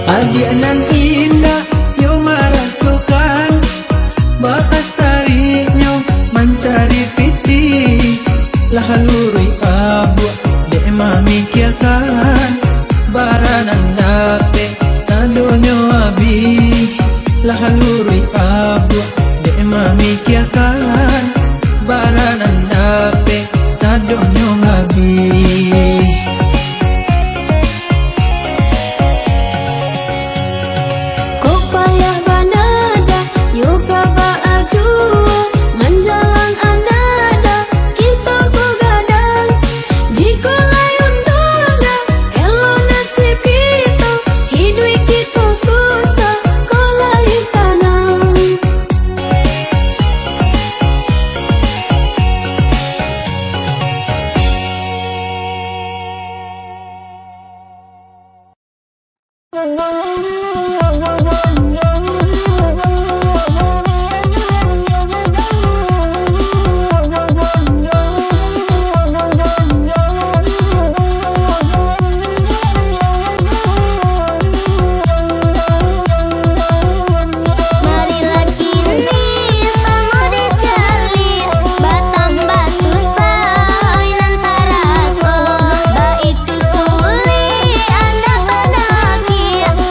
Adi anan indah yo marasukan bahasarinya mencari piti lah lurui abu de mamikiakan baranan dape sadonyo abi lah lurui abu de mamikiakan baranan dape sadonyo abi.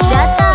Gata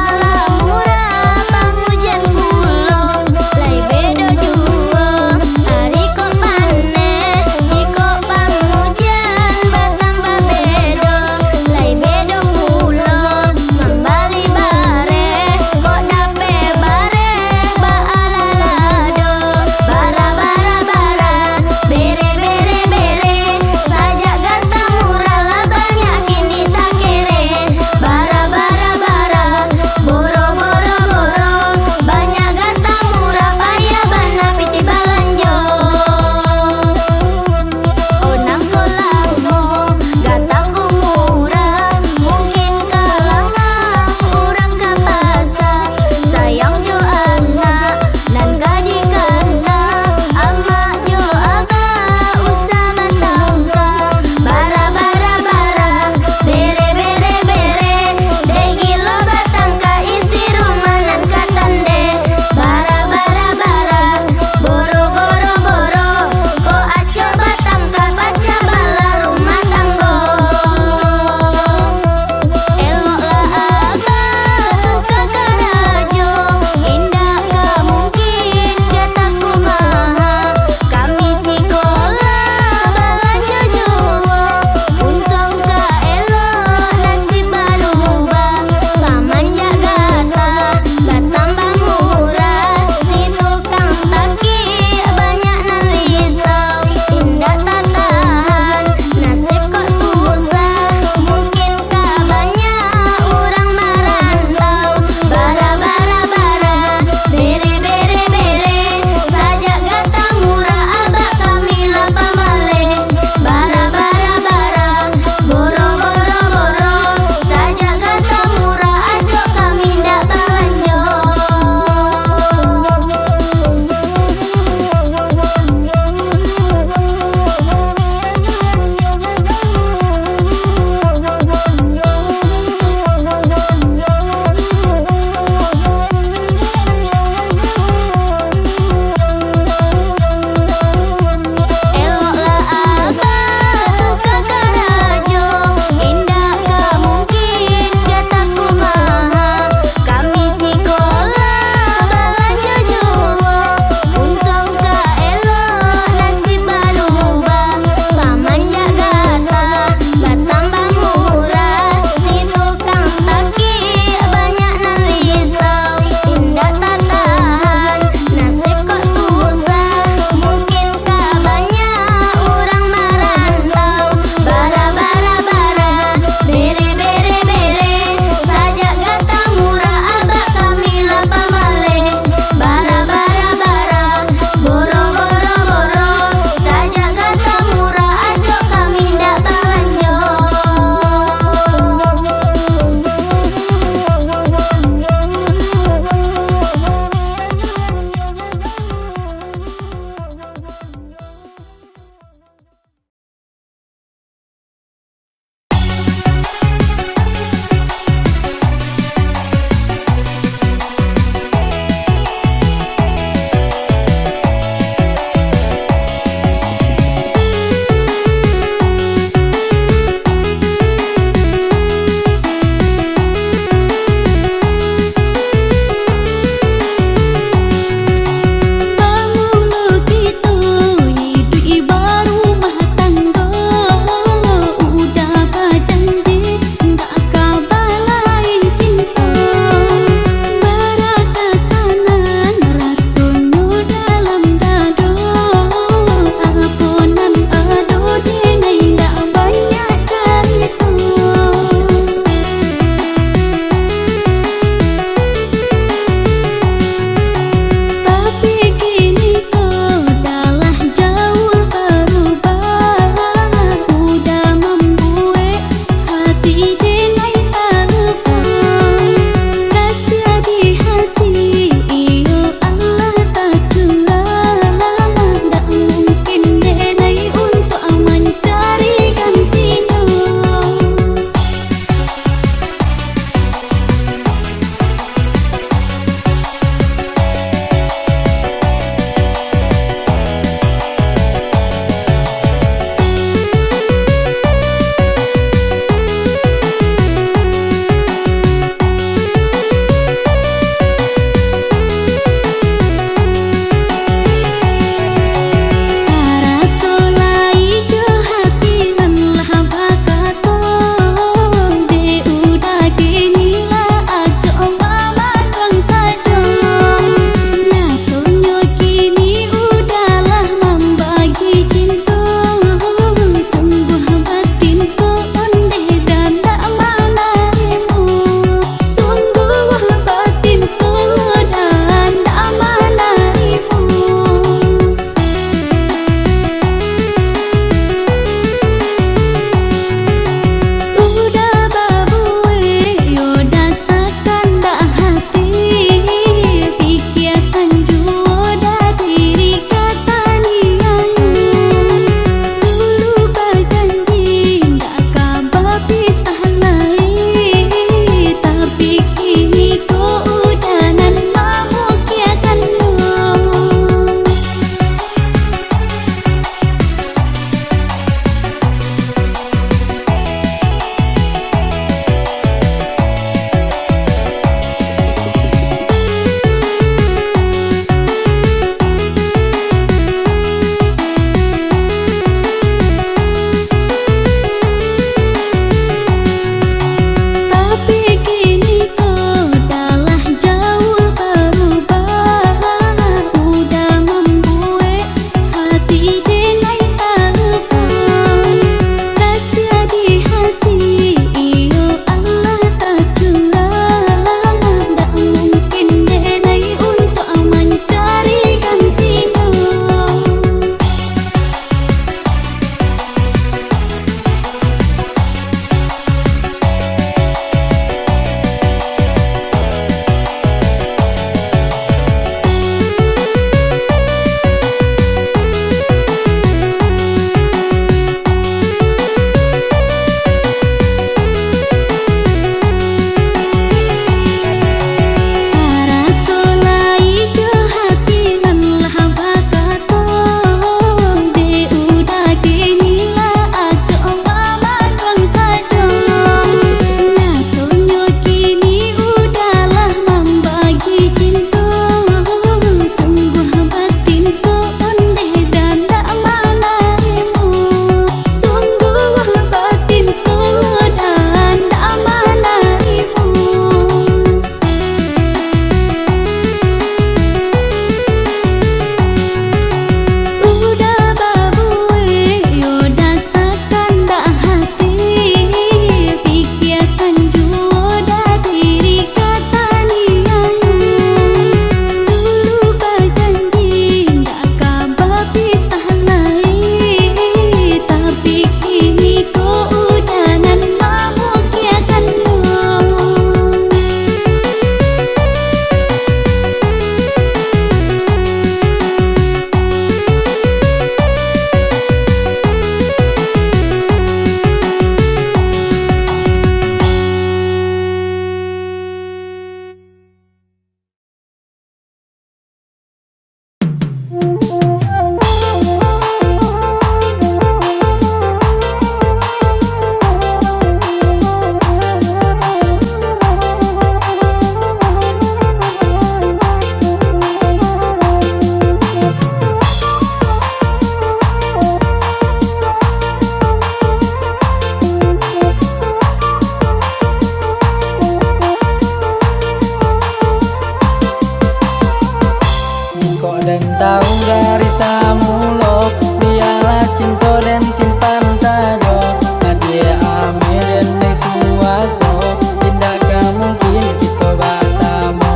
tahun dari samulok, biarlah cinta dan simpan saja. Nadia amir dan suaso, tidak mungkin kita bersama.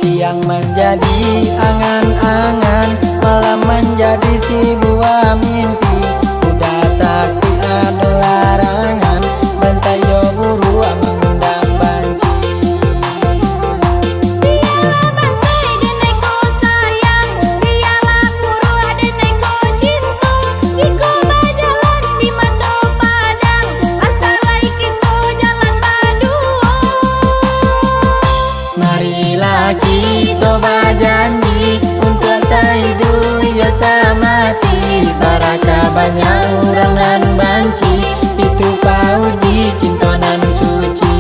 Siang menjadi angan-angan, malam menjadi sebuah mimpi. Udah takut ada larangan, dan saya buru mengundang banci. Biarlah bangsai dan neko sayang, biarlah buru dan neko cinta. Iko berjalan di mata padang, asal kita jalan berdua. Marilah kita berjanji untuk sehidup ya semati. Baraka banyak orang nan banci, itu pauji cinta nan suci.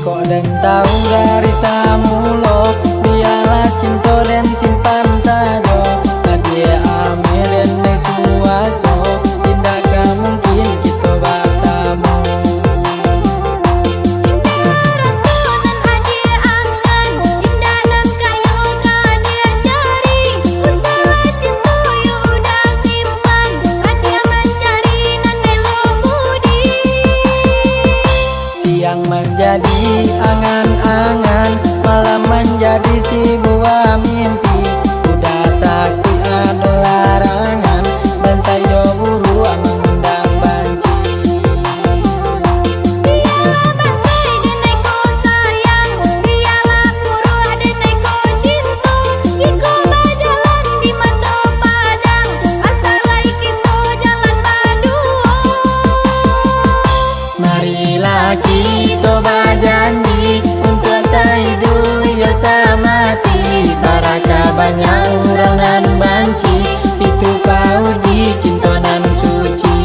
Kok dan tahu dari samulok, biarlah cinta dan simpan saja. Nadia amir dan suaso, tidak mungkin kita bersama. Siang menjadi angan-angan, malam menjadi sebuah mimpi. Udah takut ada larangan, dan saya buru mengundang banci. Biarlah bangsai dan neko sayang, biarlah buru dan neko cinta. Iko berjalan di mata padang, asal kita jalan berdua. Marilah kita berjanji untuk sehidup ya semati. Baraka banyak orang nan banci, itu pauji cinta nan suci.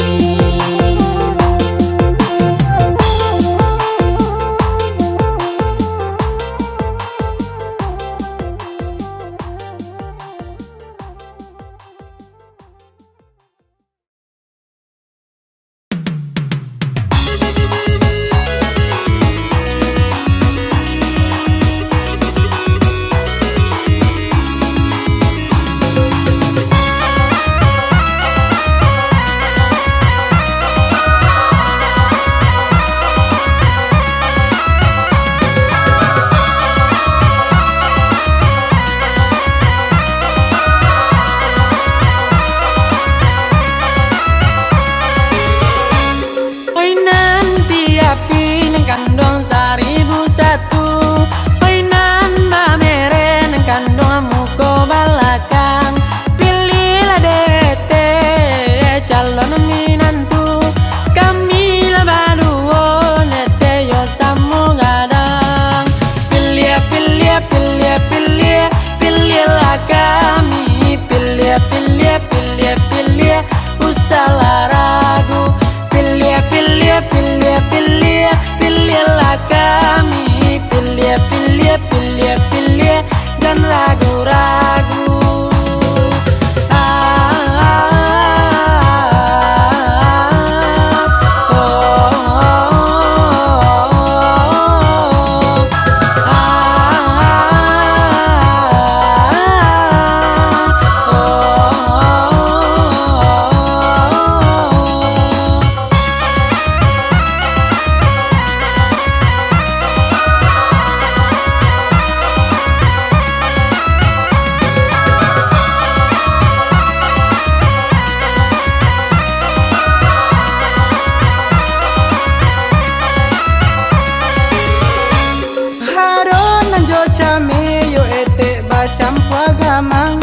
bacam puagamang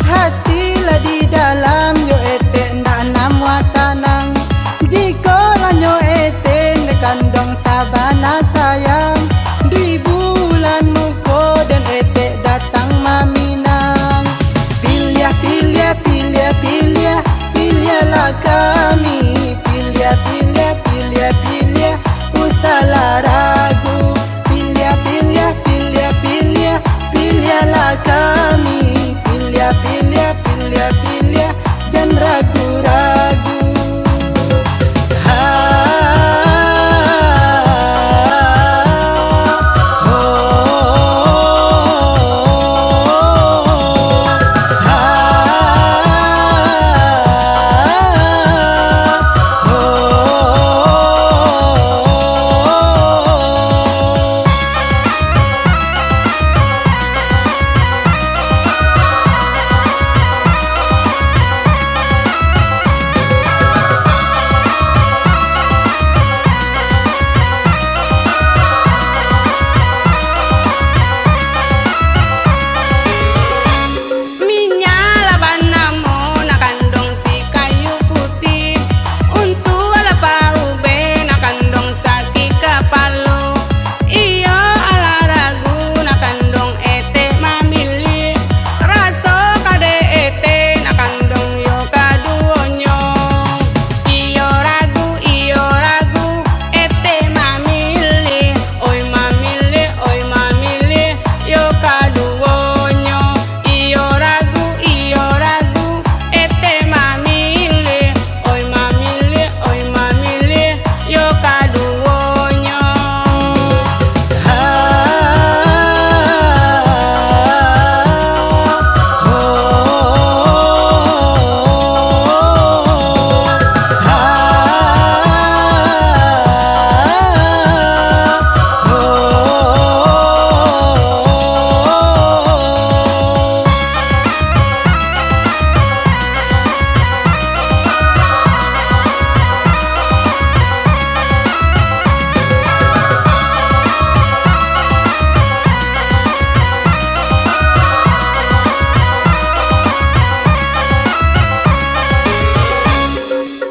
hatilah di dalam yo ete ndak namwa tanang jika lanyo ete kandong sabana sayang di bulan muko dan ete datang maminang pilih pilih pilih pilih pilihlah kami pilih pilih pilih pilih usahlah ragu pilih pilih pilih pilih pilihlah kami pilih pilih pilih pilih jangan ragu-ragu.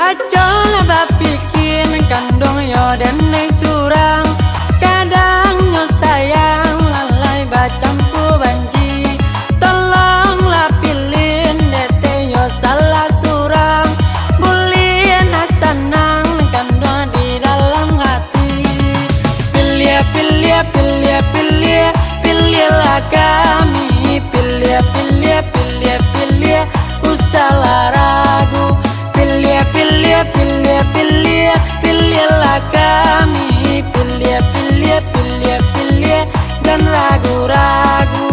Aja bapikin kandung yo dan nei surang kadang nyo sayang lalai bacampu banji tolonglah pilih dete yo salah surang bulien asanang kandung di dalam hati pilih pilih pilih pilih pilihlah kami pilih pilih pilih pilih usahlah ragu pilih pilih pilih pilih pilihlah kami pilih pilih pilih pilih dan ragu-ragu.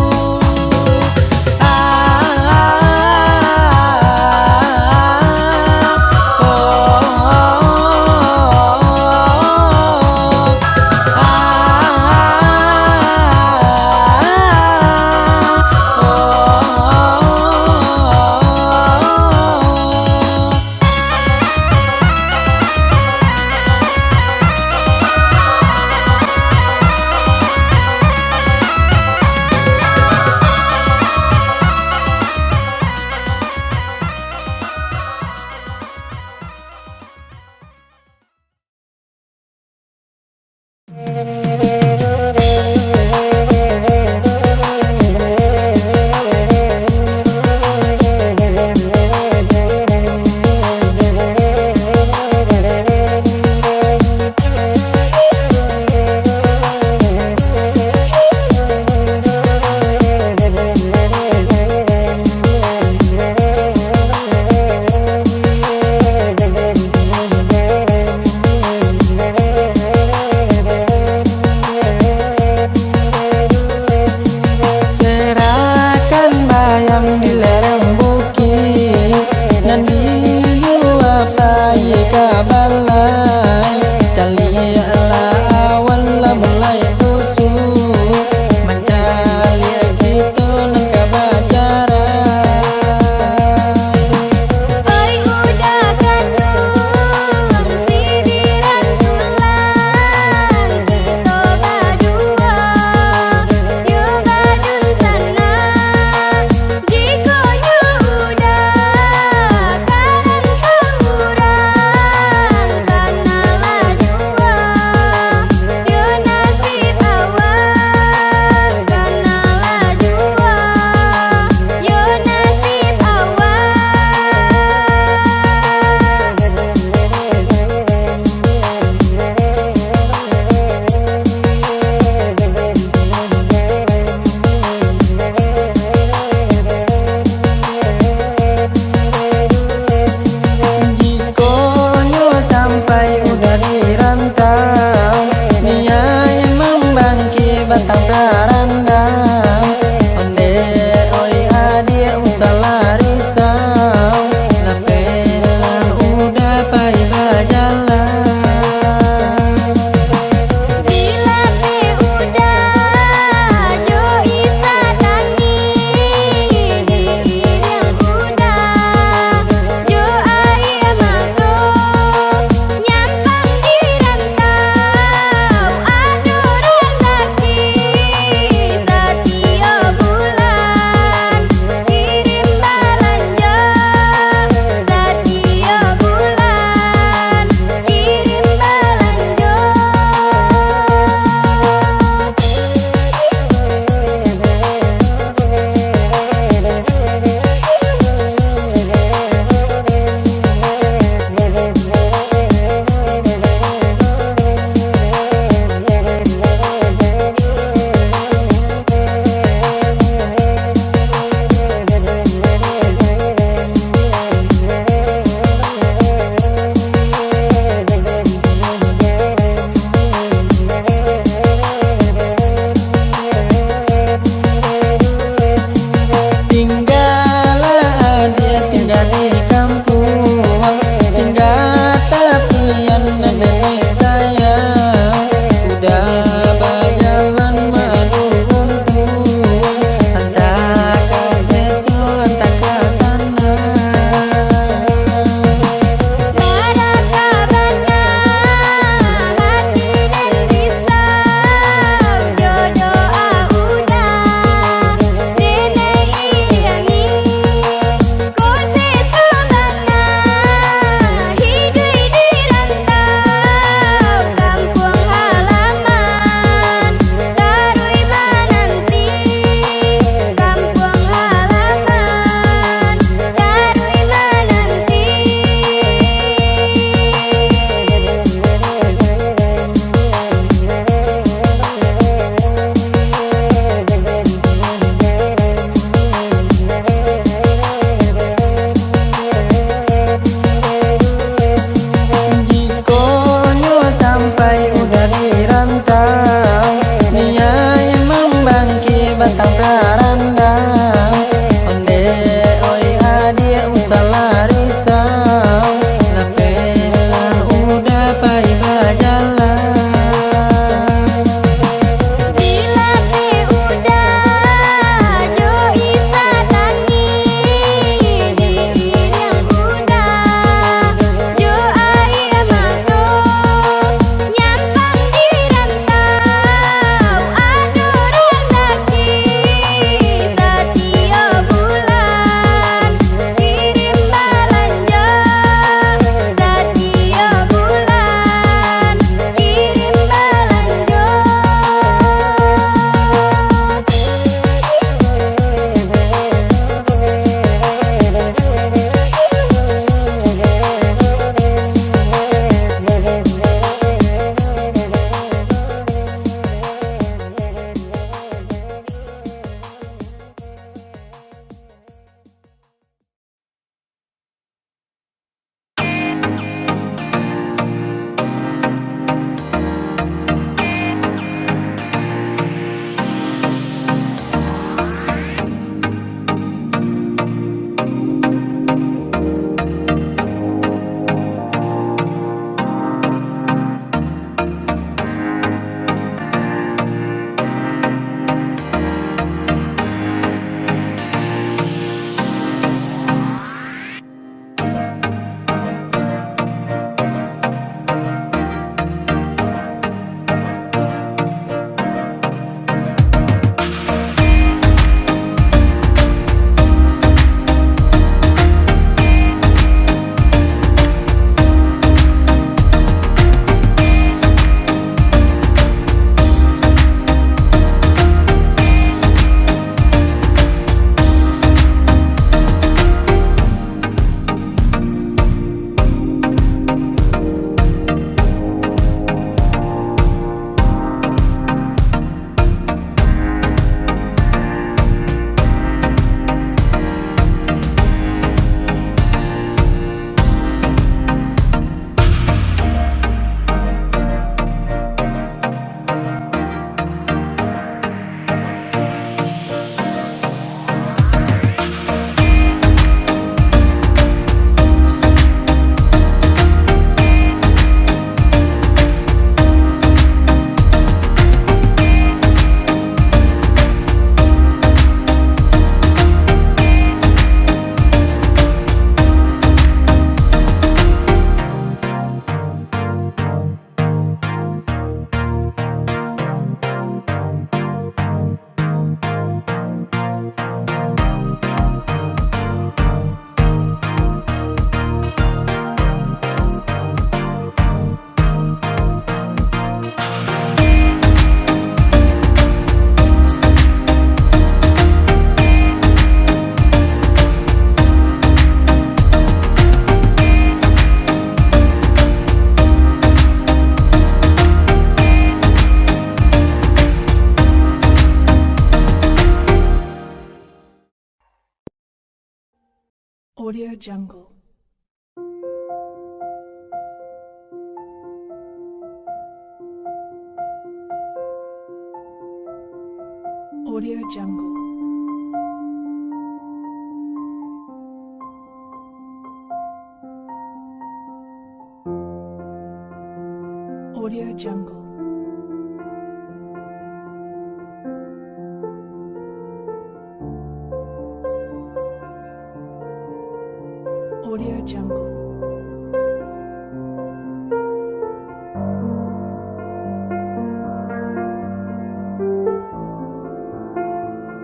Audio Jungle. Audio Jungle. Audio Jungle. Audio Jungle.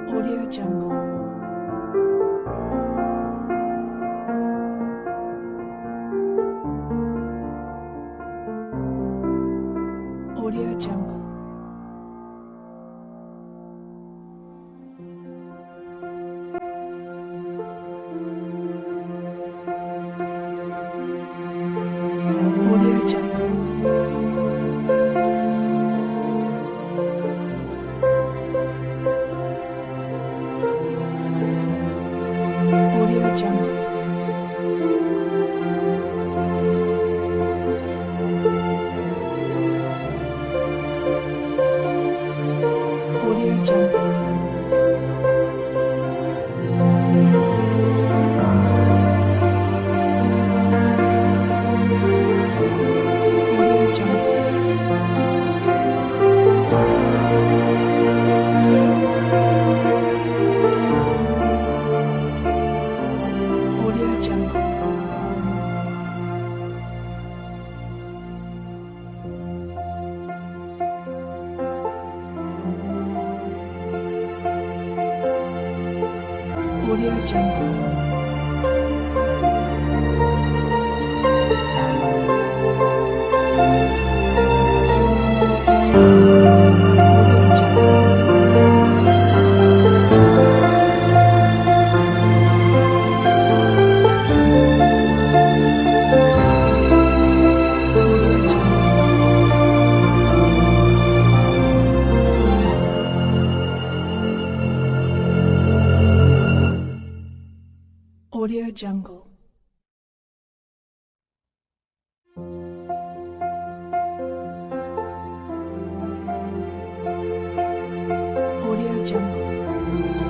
Audio Jungle. Audio Jungle. Audio Jungle. Audio Jungle. Audio Jungle. Audio Jungle. Audio Jungle. Audio Jungle. Audio Jungle. Audio Jungle.